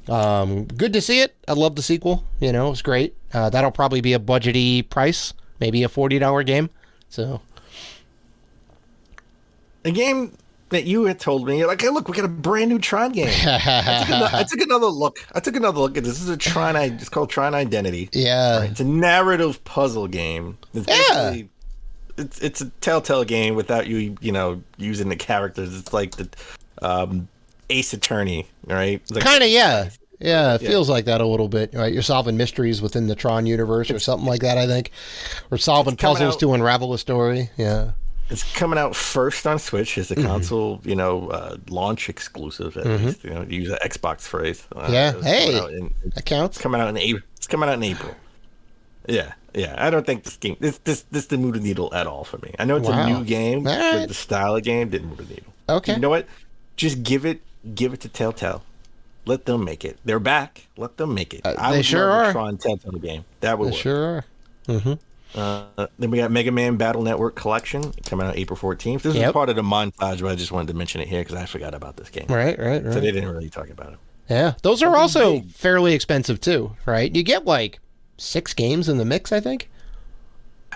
good to see it. I love the sequel. It's great. That'll probably be a budgety price, maybe a $40 game. So a game that you had told me, you're like, hey, look, we got a brand new Tron game. I took another look at this. This is a Tron. It's called Tron Identity. Yeah, right? It's a narrative puzzle game. It's a Telltale game without you using the characters. It's like the Ace Attorney, right? Like, kind of, yeah. Yeah, it feels like that a little bit. Right, you're solving mysteries within the Tron universe or something like that, I think, or solving puzzles to unravel a story. Yeah. It's coming out first on Switch as a console, launch exclusive. At least, to use an Xbox phrase. That counts. It's coming out in April. Yeah. I don't think this game this didn't move the needle at all for me. I know it's a new game, but the style of game didn't move the needle. Okay. You know what? Just give it to Telltale. Let them make it. They're back. Let them make it. They sure are. A Tron Telltale game. That would work. They sure are. Then we got Mega Man Battle Network Collection coming out April 14th. This is part of the montage, but I just wanted to mention it here because I forgot about this game. Right. So they didn't really talk about it. Yeah, those are also fairly expensive too, right? You get like 6 games in the mix, I think.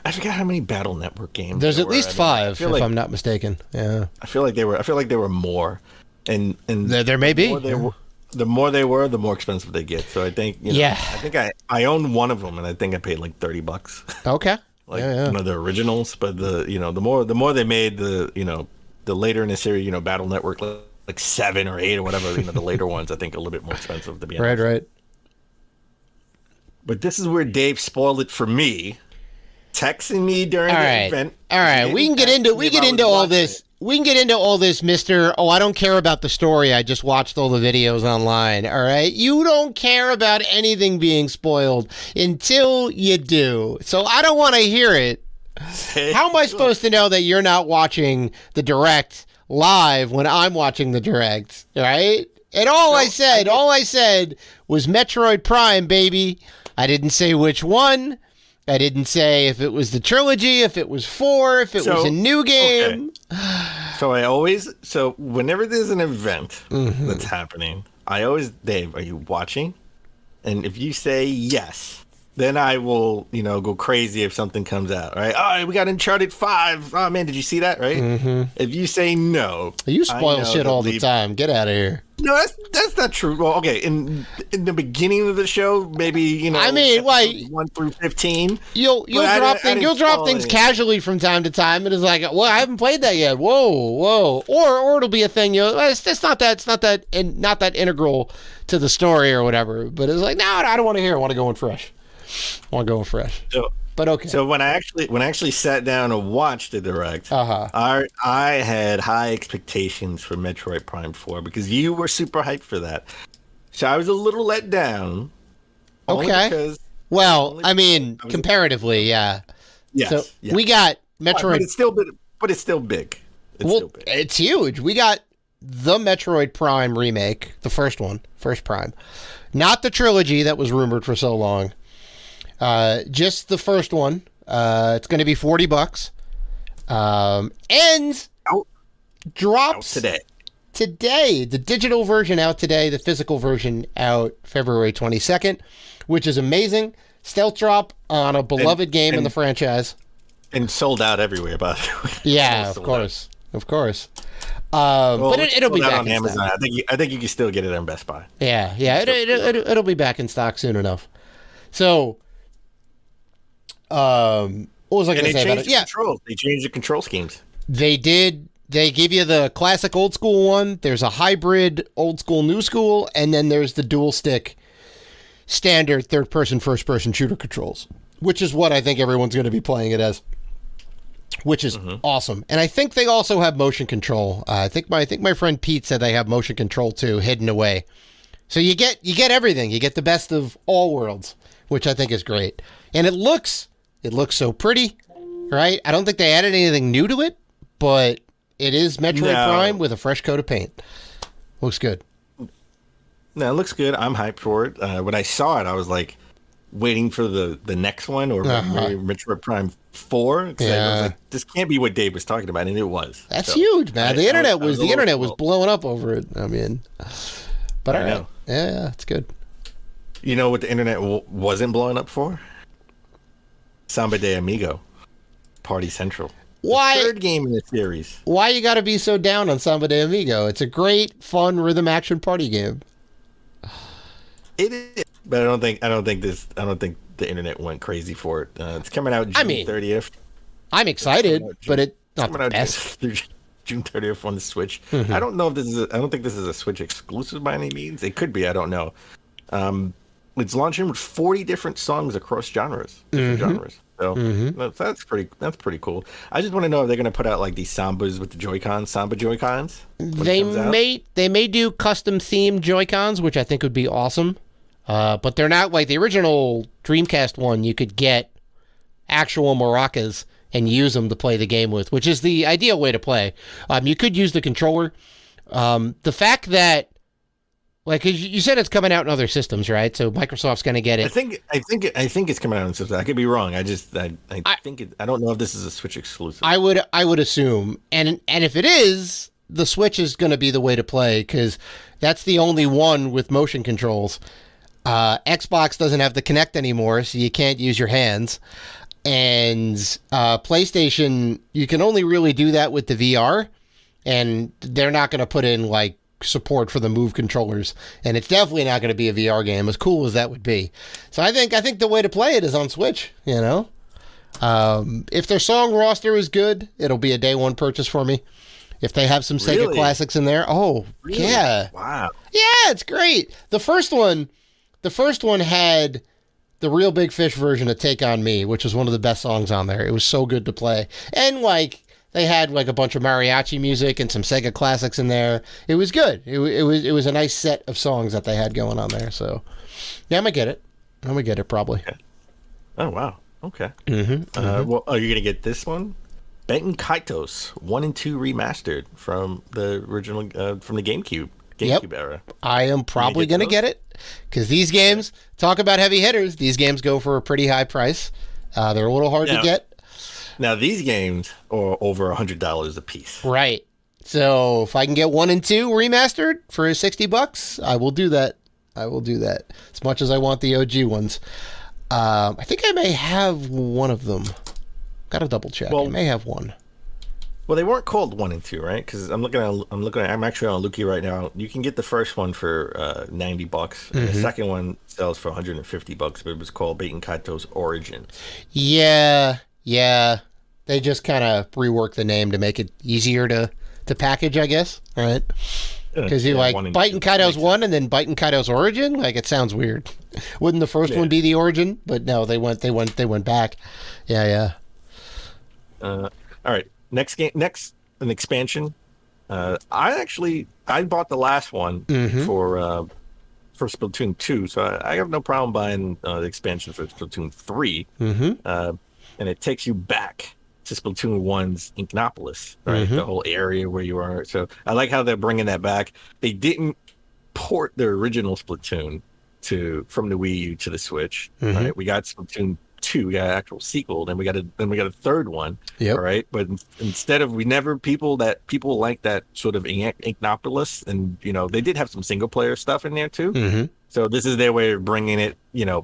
I forgot how many Battle Network games. There's at least 5, if I'm not mistaken. Yeah. I feel like there were more, and there may be. The more they were, the more expensive they get. So I think, I think I own one of them, and I think I paid like $30. Okay. One of the originals, but the more they made, the later in the series, Battle Network like 7 or 8 or whatever, the later ones I think are a little bit more expensive to be honest. Right. But this is where Dave spoiled it for me, texting me during the event. All right, we can get into all this. We can get into all this, Mr. I don't care about the story. I just watched all the videos online. All right. You don't care about anything being spoiled until you do. So I don't want to hear it. How am I supposed to know that you're not watching the direct live when I'm watching the direct? Right. And all I said was Metroid Prime, baby. I didn't say which one. I didn't say if it was the trilogy, if it was 4, if it was a new game. Okay. So whenever there's an event that's happening, Dave, are you watching? And if you say yes, then I will, go crazy if something comes out, right? Oh, we got Uncharted 5. Oh, man, did you see that, right? Mm-hmm. If you say no. You spoil shit all the time. Get out of here. No, that's not true. Well, okay, in the beginning of the show, maybe, I mean, like 1 through 15. You'll drop things casually from time to time, and it's like, well, I haven't played that yet. Whoa, or it'll be a thing. It's not that integral to the story or whatever. But it's like, no, I don't want to hear. I want to go in fresh. But okay. So when I actually sat down and watched the direct, I had high expectations for Metroid Prime 4 because you were super hyped for that. So I was a little let down. Okay. Well, I mean, comparatively, yeah. Yes. So yeah. we got Metroid. But it's still big. It's huge. We got the Metroid Prime remake, the first Prime, not the trilogy that was rumored for so long. Just the first one. It's going to be $40. And drops today. The digital version out today. The physical version out February 22nd, which is amazing. Stealth drop on a beloved game in the franchise. And sold out everywhere, by the way. Yeah, of course. But it'll be back on Amazon. I think you can still get it on Best Buy. Yeah. It'll be back in stock soon enough. So. What was I going to say about it? Yeah, they changed the control schemes. They did. They give you the classic old school one. There's a hybrid old school, new school, and then there's the dual stick standard third person, first person shooter controls, which is what I think everyone's going to be playing it as, which is awesome. And I think they also have motion control. I think my friend Pete said they have motion control too, hidden away. So you get everything. You get the best of all worlds, which I think is great. And it looks so pretty, right? I don't think they added anything new to it, but it is Metroid Prime with a fresh coat of paint. Looks good. No, it looks good. I'm hyped for it. When I saw it, I was like waiting for the next one or maybe Metroid Prime 4. I was like, this can't be what Dave was talking about, and it was. That's huge, man. The internet was blowing up over it. I mean, but I know. Yeah, it's good. You know what the internet wasn't blowing up for? Samba de Amigo, Party Central. Why? The third game in the series. Why you got to be so down on Samba de Amigo? It's a great, fun rhythm action party game. It is, but I don't think the internet went crazy for it. It's coming out June 30th. I'm excited, but it's not the best. June 30th on the Switch. Mm-hmm. I don't know if I don't think this is a Switch exclusive by any means. It could be. I don't know. It's launching with 40 different songs across different genres. So that's pretty cool. I just want to know if they're going to put out like these Sambas with the Samba Joy-Cons. They may do custom themed Joy-Cons, which I think would be awesome. But they're not like the original Dreamcast one. You could get actual maracas and use them to play the game with, which is the ideal way to play. You could use the controller. The fact that, like, you said it's coming out in other systems, right? So Microsoft's going to get it. I think it's coming out in systems. I could be wrong. I don't know if this is a Switch exclusive. I would assume, and if it is, the Switch is going to be the way to play because that's the only one with motion controls. Xbox doesn't have the Kinect anymore, so you can't use your hands. And PlayStation, you can only really do that with the VR, and they're not going to put in like support for the Move controllers, and it's definitely not going to be a VR game, as cool as that would be. So I think the way to play it is on Switch. You know, if their song roster is good, it'll be a day one purchase for me. If they have some Sega classics in there, yeah, wow, yeah, it's great. The first one had the Real Big Fish version of Take On Me, which was one of the best songs on there. It was so good to play. And like they had like a bunch of mariachi music and some Sega classics in there. It was good. It was a nice set of songs that they had going on there. So yeah, I'm gonna get it probably. Okay. Oh wow. Okay. Well, are you gonna get this one? Benton Kaitos 1 and 2 remastered from the original from the GameCube era. I am probably going to get it because these games, talk about heavy hitters, these games go for a pretty high price. They're a little hard to get. Now, these games are over $100 a piece. Right. So if I can get 1 and 2 remastered for $60, I will do that. As much as I want the OG ones. I think I may have one of them. Got to double check. Well- I may have one. Well, they weren't called 1 and 2, right? Because I'm actually on Lukey right now. You can get the first one for $90, and the second one sells for $150. But it was called Baten Kaitos Origins. Yeah. They just kind of reworked the name to make it easier to package, I guess. Right? Because you like one and Baten two. Kaitos 1 and then Baten Kaitos Origin. Like it sounds weird. Wouldn't the first one be the Origin? But no, they went back. Yeah. All right. Next an expansion. I bought the last one for Splatoon 2, so I have no problem buying the expansion for Splatoon 3. And it takes you back to Splatoon 1's Inknopolis, right? The whole area where you are. So I like how they're bringing that back. They didn't port the original Splatoon from the Wii U to the Switch. Right? We got Splatoon 2, we got an actual sequel, then we got a third one. Yep. All right. But instead of people like that sort of Inknopolis, and they did have some single player stuff in there too. So this is their way of bringing it,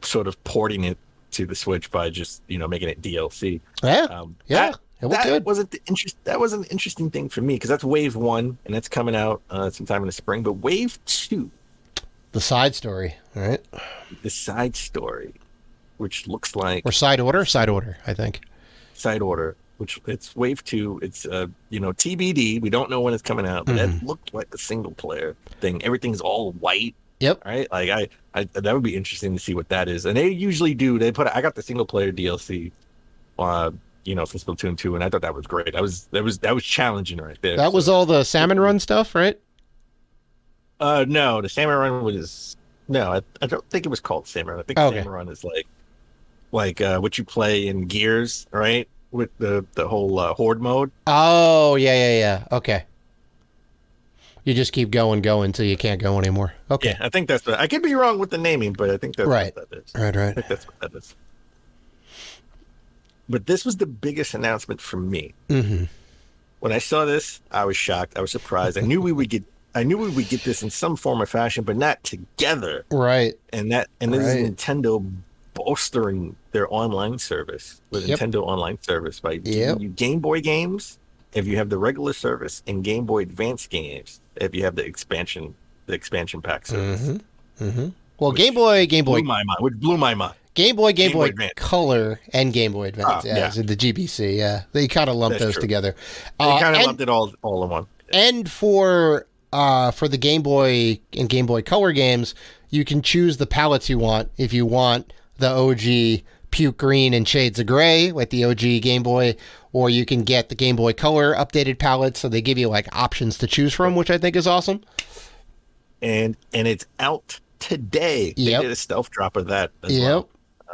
sort of porting it to the Switch by just making it DLC. Yeah. It was good. That was an interesting thing for me because that's Wave 1 and that's coming out sometime in the spring. But Wave 2, The side story, right? the side story, which looks like Or side order, I think. Side Order, which it's Wave 2. It's TBD. We don't know when it's coming out, but that looked like a single player thing. Everything's all white. Yep. Right. Like I that would be interesting to see what that is. And they usually do. I got the single player DLC, for Splatoon 2, and I thought that was great. That was challenging right there. That was all the Salmon Run stuff, right? No, the Salmon Run was no. I don't think it was called Salmon Run. I think Salmon Run is like what you play in Gears, right? With the whole horde mode. Oh, yeah. Okay. You just keep going until you can't go anymore. Okay. Yeah, I think that's I could be wrong with the naming, but I think that's Right. what that is. Right. I think that's what that is. But this was the biggest announcement for me. When I saw this, I was shocked. I was surprised. I knew we would get this in some form or fashion, but not together. Right. And this is Nintendo bolstering their online service with Nintendo Online Service by giving you Game Boy games if you have the regular service, and Game Boy Advance games if you have the expansion pack service. Well, Game Boy, Which blew my mind. Game Boy Advance. Color, and Game Boy Advance. So the GBC. Yeah, they kind of lumped those together. They kind of lumped it all in one. And for the Game Boy and Game Boy Color games, you can choose the palettes you want. If you want the OG puke green and shades of gray, like the OG Game Boy, or you can get the Game Boy Color updated palettes. So they give you like options to choose from, which I think is awesome. And it's out today. They did a stealth drop of that as well.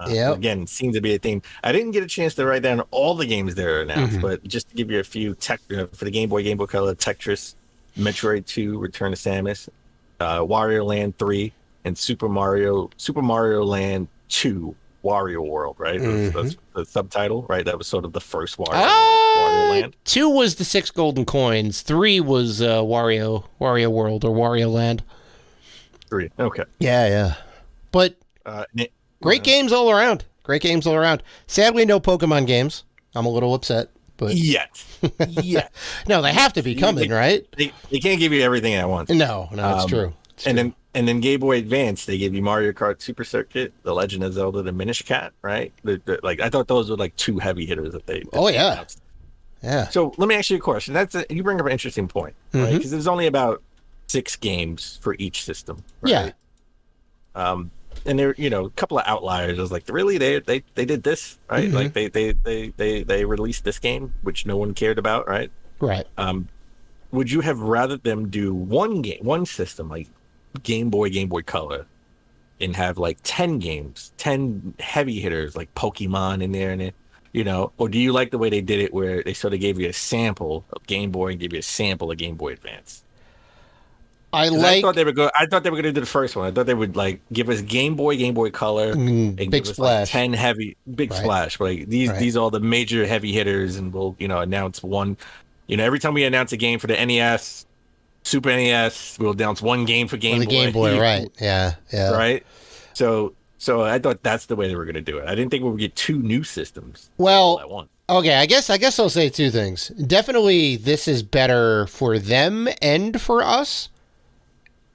Again, seems to be a theme. I didn't get a chance to write down all the games that are announced, but just to give you a few for the Game Boy Color, Tetris, Metroid 2, Return to Samus, Wario Land 3, and Super Mario Land 2, Wario World, right? That's the subtitle, right? That was sort of the first Wario Land. 2 was the 6 golden coins. 3 was Wario World or Wario Land. 3, okay. Yeah. But great games all around. Sadly, no Pokemon games. I'm a little upset. But Yet. no, they have to be coming, right? They can't give you everything at once. No, it's true. And then Game Boy Advance, they gave you Mario Kart Super Circuit, The Legend of Zelda, The Minish Cap, right? I thought those were like 2 heavy hitters that they. Announced. Yeah. So let me ask you a question. You bring up an interesting point, right? Because there's only about 6 games for each system. Right? Yeah. And there, a couple of outliers. I was like, really, they did this, right? Like they released this game, which no one cared about, right? Right. Would you have rather them do one system like Game Boy Color, and have like 10 games, 10 heavy hitters like Pokemon in there, and or do you like the way they did it, where they sort of gave you a sample of Game Boy and gave you a sample of Game Boy Advance? I thought they were going to do the first one. I thought they would like give us Game Boy Color, and Big give us Splash, like 10 heavy Splash. Like these are all the major heavy hitters, and we'll announce one. Every time we announce a game for the NES, Super NES, we'll announce one game for Game Boy. Game Boy, right? Yeah. Right. So So I thought that's the way they were going to do it. I didn't think we would get 2 new systems all at Well, once. okay, I guess I'll say 2 things. Definitely, this is better for them and for us.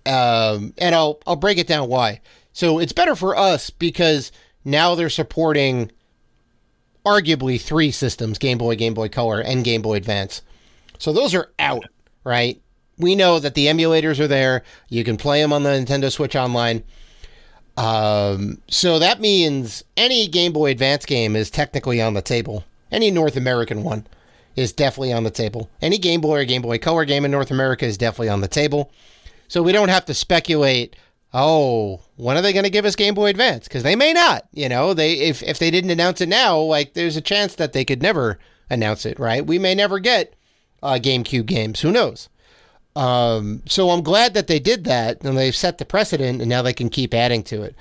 And I'll break it down why. So it's better for us because now they're supporting arguably 3 systems: Game Boy, Game Boy Color, and Game Boy Advance. So those are out, right? We know that the emulators are there. You can play them on the Nintendo Switch Online. So that means any Game Boy Advance game is technically on the table. Any North American one is definitely on the table. Any Game Boy or Game Boy Color game in North America is definitely on the table. So we don't have to speculate, oh, when are they going to give us Game Boy Advance? Because they may not. If they didn't announce it now, like, there's a chance that they could never announce it, right? We may never get GameCube games. Who knows? So I'm glad that they did that, and they've set the precedent, and now they can keep adding to it.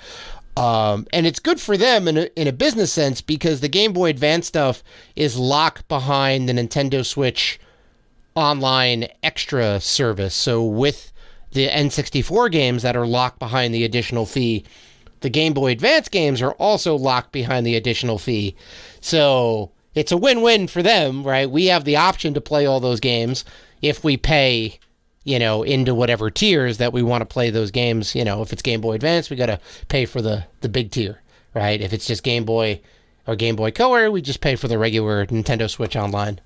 And it's good for them in a business sense because the Game Boy Advance stuff is locked behind the Nintendo Switch Online Extra service. So with the N64 games that are locked behind the additional fee, the Game Boy Advance games are also locked behind the additional fee. So it's a win-win for them, right? We have the option to play all those games if we pay, into whatever tiers that we want to play those games. If it's Game Boy Advance, we got to pay for the big tier, right? If it's just Game Boy or Game Boy Color, we just pay for the regular Nintendo Switch Online.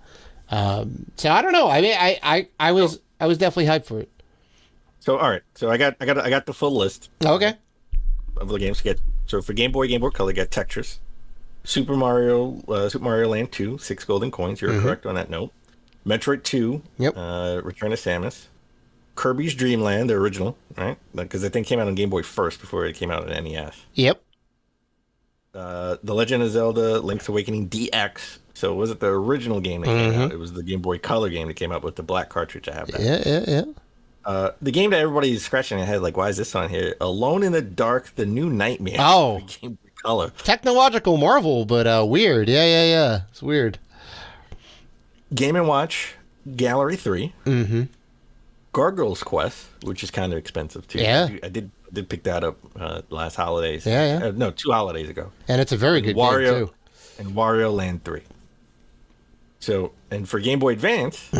So I don't know. I mean, I was definitely hyped for it. So all right. So I got the full list Okay. of the games to get. So for Game Boy Color, you got Tetris, Super Mario Land 2, 6 golden coins. You're correct on that note. Metroid 2, Yep. Return of Samus, Kirby's Dream Land, the original, right? Because I think it came out on Game Boy first before it came out on NES. Yep. The Legend of Zelda: Link's Awakening DX. So was it the original game that came out? It was the Game Boy Color game that came out with the black cartridge. I have that. Yeah. The game that everybody's scratching their head, like, why is this on here? Alone in the Dark: The New Nightmare. Oh. for Game Boy Color. Technological marvel, but weird. Yeah. It's weird. Game & Watch Gallery 3. Mm-hmm. Gargoyle's Quest, which is kind of expensive too. Yeah. I did pick that up last holidays. Yeah. No, 2 holidays ago. And it's a very good game, Wario too. and Wario Land 3. So, and for Game Boy Advance,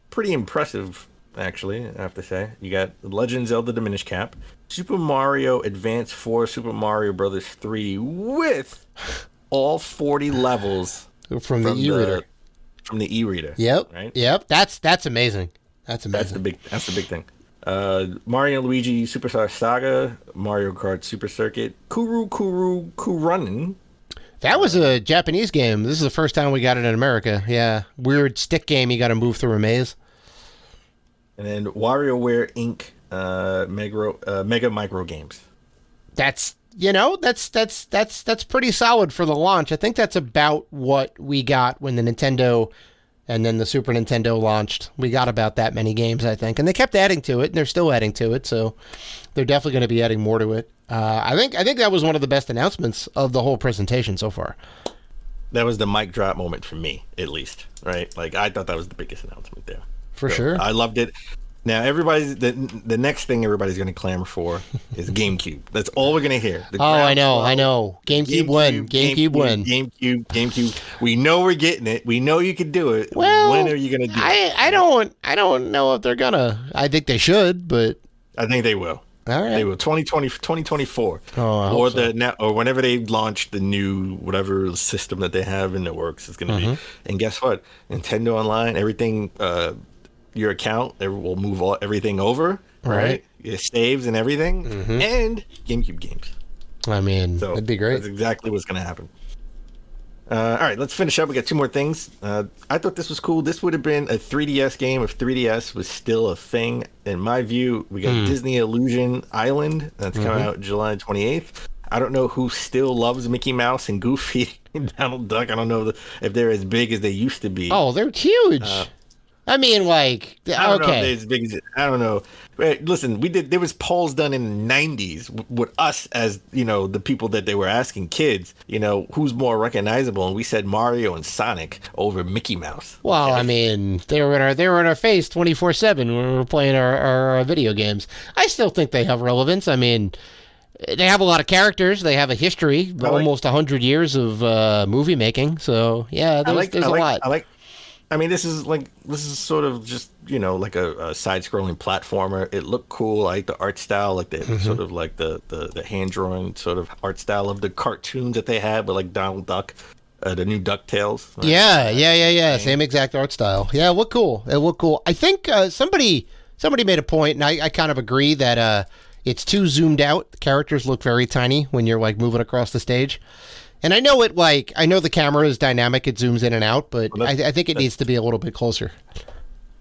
pretty impressive, actually, I have to say. You got Legend of Zelda Diminish Cap, Super Mario Advance 4, Super Mario Brothers 3 with all 40 levels From the e-reader. From the e-reader. Yep. Right? Yep. That's amazing. That's amazing. That's the big thing. Mario and Luigi Superstar Saga, Mario Kart Super Circuit, Kurunin. That was a Japanese game. This is the first time we got it in America. Yeah. Weird stick game. You got to move through a maze. And then WarioWare Inc. Mega Micro Games. That's pretty solid for the launch. I think that's about what we got when the Nintendo and then the Super Nintendo launched. We got about that many games, I think. And they kept adding to it, and they're still adding to it, so they're definitely going to be adding more to it. I think that was one of the best announcements of the whole presentation so far. That was the mic drop moment for me, at least, right? Like, I thought that was the biggest announcement there. For sure. I loved it. Now, the next thing everybody's going to clamor for is GameCube. That's all we're going to hear. I know. GameCube win. GameCube. We know we're getting it. We know you can do it. Well, when are you going to do it? I don't know if they're gonna. I think they should, but I think they will. all right. They will. 2024. Oh, I hope so. Or whenever they launch the new whatever system that they have in the works is going to be. And guess what? Nintendo Online, everything. Your account will move everything over, right? Your saves and everything, and GameCube games. I mean, So that'd be great. That's exactly what's going to happen. All right, let's finish up. We got 2 more things. I thought this was cool. This would have been a 3DS game if 3DS was still a thing. In my view, we got Disney Illusion Island. That's coming out July 28th. I don't know who still loves Mickey Mouse and Goofy and Donald Duck. I don't know if they're as big as they used to be. Oh, they're huge. I mean, like, I don't know if okay. they're as big as it. I don't know. But listen, there was polls done in the 90s with us as, the people that they were asking kids, who's more recognizable, and we said Mario and Sonic over Mickey Mouse. Well, I mean, they were in our face 24/7 when we were playing our video games. I still think they have relevance. I mean, they have a lot of characters. They have a history, almost 100 years of movie making. So yeah, there's a lot. I mean, this is sort of just like a side-scrolling platformer. It looked cool. I like the art style, like the sort of like the hand drawn sort of art style of the cartoons that they had, but like Donald Duck, the new DuckTales. Right? Yeah. Same exact art style. Yeah, it looked cool. I think somebody made a point, and I kind of agree that it's too zoomed out. The characters look very tiny when you're like moving across the stage. And I know the camera is dynamic, it zooms in and out, but I think it needs to be a little bit closer.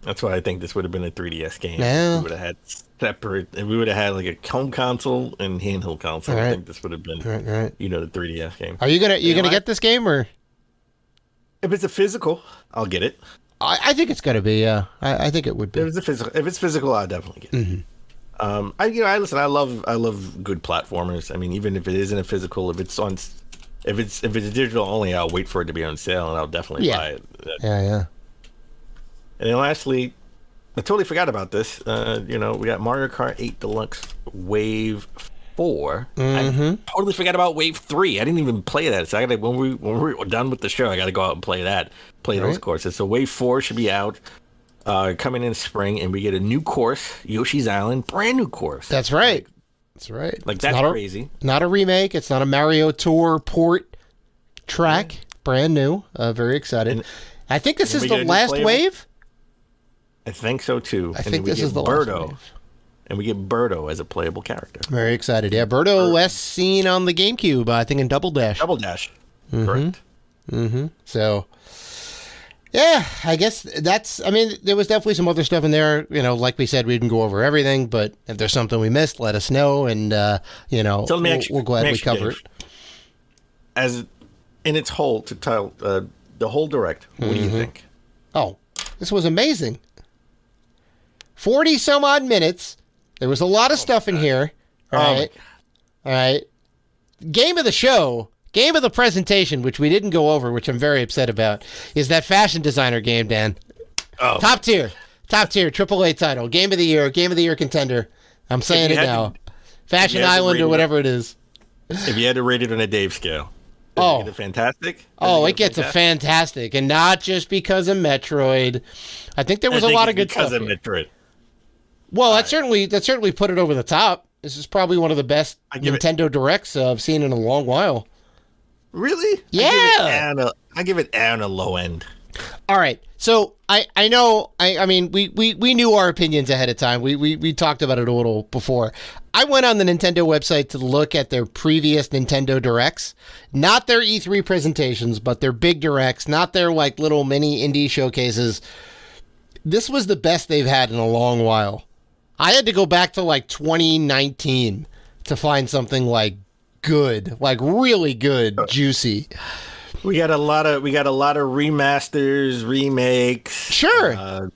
That's why I think this would have been a 3DS game. Yeah. We would have had separate, and we would have had like a home console and handheld console. Right. I think this would have been, right. the 3DS game. Are you gonna get this game, or if it's a physical, I'll get it. I think it's gonna be. Yeah, I think it would be. If it's physical, I'll definitely get it. Mm-hmm. I love good platformers. I mean, even if it isn't a physical, if it's digital only, I'll wait for it to be on sale and I'll definitely buy it. Yeah. And then lastly, I totally forgot about this. We got Mario Kart 8 Deluxe Wave 4. I totally forgot about Wave 3. I didn't even play that. So when we're done with the show, I got to go out and play those courses. So Wave 4 should be out coming in spring, and we get a new course, Yoshi's Island, brand new course. That's right. That's right. Like, that's crazy. Not a remake. It's not a Mario Tour port track. Brand new. Very excited. And I think this is the last wave. I think so too. I think this is the last wave. And we get Birdo as a playable character. Very excited. Yeah, Birdo last seen on the GameCube, I think in Double Dash. Correct. So, yeah, I guess there was definitely some other stuff in there. Like we said, we didn't go over everything, but if there's something we missed, let us know, and, we'll gladly cover it. As in its whole, to tell the whole direct, what do you think? Oh, this was amazing. 40 some odd minutes. There was a lot of stuff in here. All right. Game of the show, game of the presentation, which we didn't go over, which I'm very upset about, is that fashion designer game, Dan. Oh. Top tier, AAA title, game of the year contender. I'm saying it now. Fashion Island or whatever it is. If you had to rate it on a Dave scale. Does it get a fantastic? It gets a fantastic, and not just because of Metroid. I think there was a lot of good stuff. Because of Metroid. Well, that certainly put it over the top. This is probably one of the best Nintendo Directs I've seen in a long while. Really? Yeah. I give it on a low end. All right. So I know. I mean, we knew our opinions ahead of time. We talked about it a little before. I went on the Nintendo website to look at their previous Nintendo Directs, not their E3 presentations, but their big Directs, not their like little mini indie showcases. This was the best they've had in a long while. I had to go back to like 2019 to find something like good, like really good, juicy. We got a lot of remasters, remakes. Sure.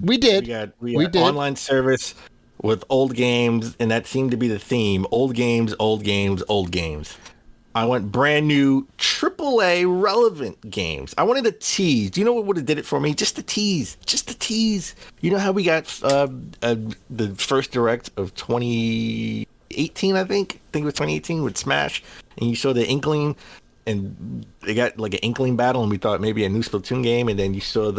We did. We got online service with old games, and that seemed to be the theme. Old games. I want brand new AAA relevant games. I wanted a tease. Do you know what would have did it for me? Just a tease. You know how we got the first direct of 2018, I think it was 2018 with Smash, and you saw the Inkling, and they got like an Inkling battle, and we thought maybe a new Splatoon game, and then you saw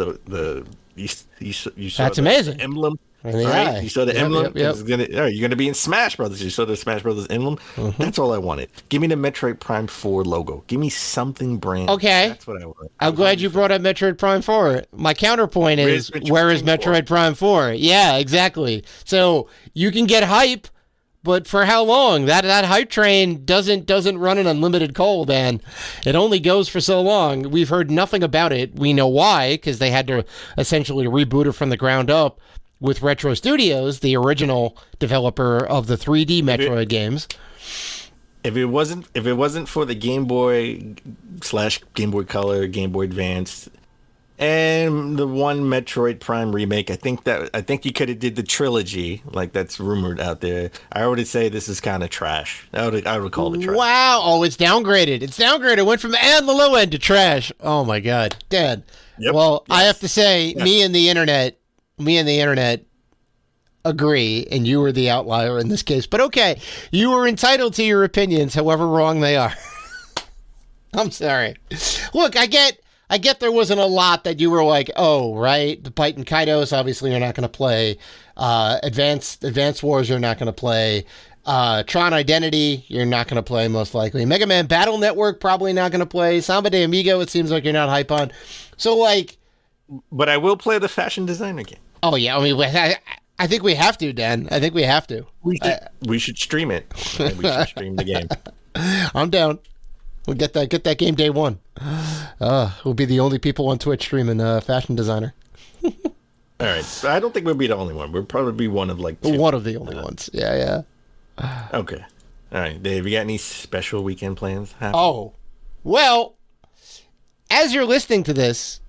you saw That's the amazing. emblem. Right? You saw the emblem. Yep. You're gonna be in Smash Brothers. You saw the Smash Brothers emblem. That's all I wanted. Give me the Metroid Prime 4 logo. Give me something brand. Okay, that's what I want. I'm glad you brought up Metroid Prime 4. My counterpoint is, where is Metroid Prime 4? Yeah, exactly. So you can get hype, but for how long? That hype train doesn't run an unlimited cold, and it only goes for so long. We've heard nothing about it. We know why, because they had to essentially reboot it from the ground up with Retro Studios, the original developer of the 3D Metroid games. If it wasn't for the Game Boy / Game Boy Color, Game Boy Advance, and the one Metroid Prime remake, I think you could have did the trilogy, like that's rumored out there. I would say this is kind of trash. I would call it trash. Wow! Oh, it's downgraded. It went from and the low end to trash. Oh my God, Dad. Yep. Well, yes. I have to say, me and the internet, agree, and you were the outlier in this case. But okay, you were entitled to your opinions, however wrong they are. I'm sorry. Look, I get there wasn't a lot that you were like, oh, right, the Python and Kaidos, obviously you're not going to play. Advanced Wars, you're not going to play. Tron Identity, you're not going to play most likely. Mega Man Battle Network, probably not going to play. Samba de Amigo, it seems like you're not hype on. So, like... But I will play the fashion designer game. Oh, yeah, I mean, I think we have to, Dan. I think we have to. We should stream it. We should stream the game. I'm down. We'll get that game day one. We'll be the only people on Twitch streaming Fashion Designer. All right. I don't think we'll be the only one. We'll probably be one of like two. One of the only ones. Yeah. Okay. All right, Dave, you got any special weekend plans happening? Oh, well, as you're listening to this,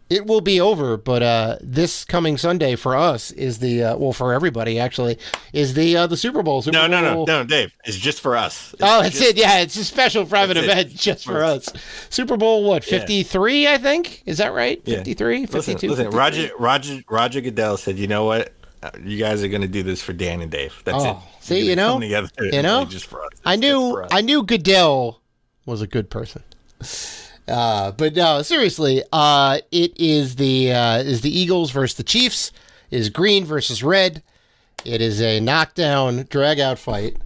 it will be over, but this coming Sunday for us is the for everybody actually is the Super Bowl. No, Dave. It's just for us. It's a special private event just for us. Super Bowl 53? I think, is that right? 53, 52. Listen. Roger Goodell said, you know what? You guys are going to do this for Dan and Dave. That's it. See, come together, just for us. I knew Goodell was a good person. But no, seriously, it is the Eagles versus the Chiefs. It is green versus red. It is a knockdown, drag-out fight.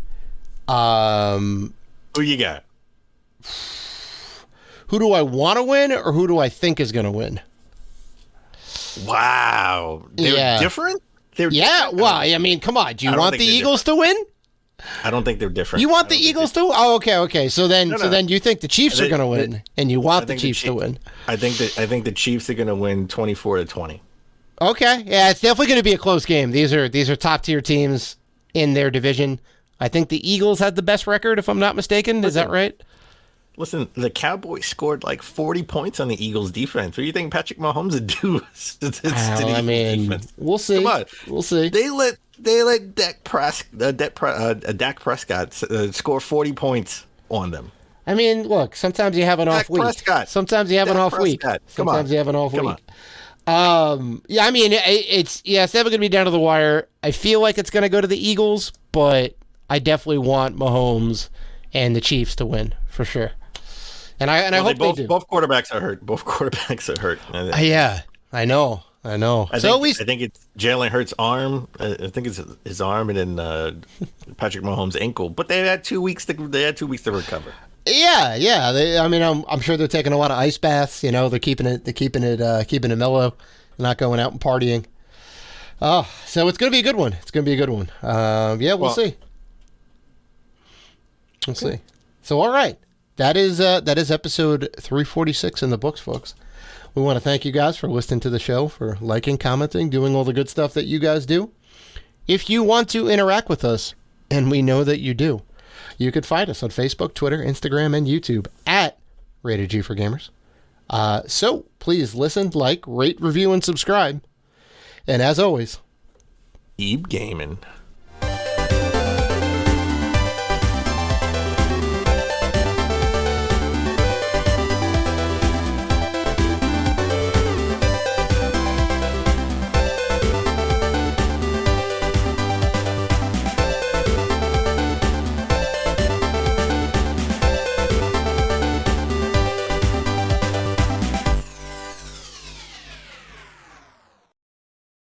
Who you got? Who do I want to win, or who do I think is going to win? Wow, they're different. Well, I mean, come on. Do you want the Eagles to win? I don't think they're different. You want the Eagles to? Oh, okay. So then you think the Chiefs are going to win, and you want the Chiefs to win? I think the Chiefs are going to win 24-20. Okay, yeah, it's definitely going to be a close game. These are top tier teams in their division. I think the Eagles had the best record, if I'm not mistaken. Is that right? Listen, the Cowboys scored like 40 points on the Eagles defense. What do you think Patrick Mahomes would do to the Eagles defense? We'll see. Come on, we'll see. They let Dak Prescott score 40 points on them. I mean, look, sometimes you have an off week. Sometimes you have an off week. Sometimes you have an off week. Yeah, I mean, it's definitely going to be down to the wire. I feel like it's going to go to the Eagles, but I definitely want Mahomes and the Chiefs to win for sure. And I hope they do. Both quarterbacks are hurt. Yeah, I know. I think it's Jalen Hurts' arm. I think it's his arm, and then Patrick Mahomes' ankle. But they had 2 weeks. They had 2 weeks to recover. Yeah. I'm sure they're taking a lot of ice baths. You know, they're keeping it mellow, not going out and partying. So it's going to be a good one. We'll see. We'll see. So all right, that is episode 346 in the books, folks. We want to thank you guys for listening to the show, for liking, commenting, doing all the good stuff that you guys do. If you want to interact with us, and we know that you do, you could find us on Facebook, Twitter, Instagram, and YouTube at Rated G for Gamers. So please listen, like, rate, review, and subscribe. And as always, keep gaming.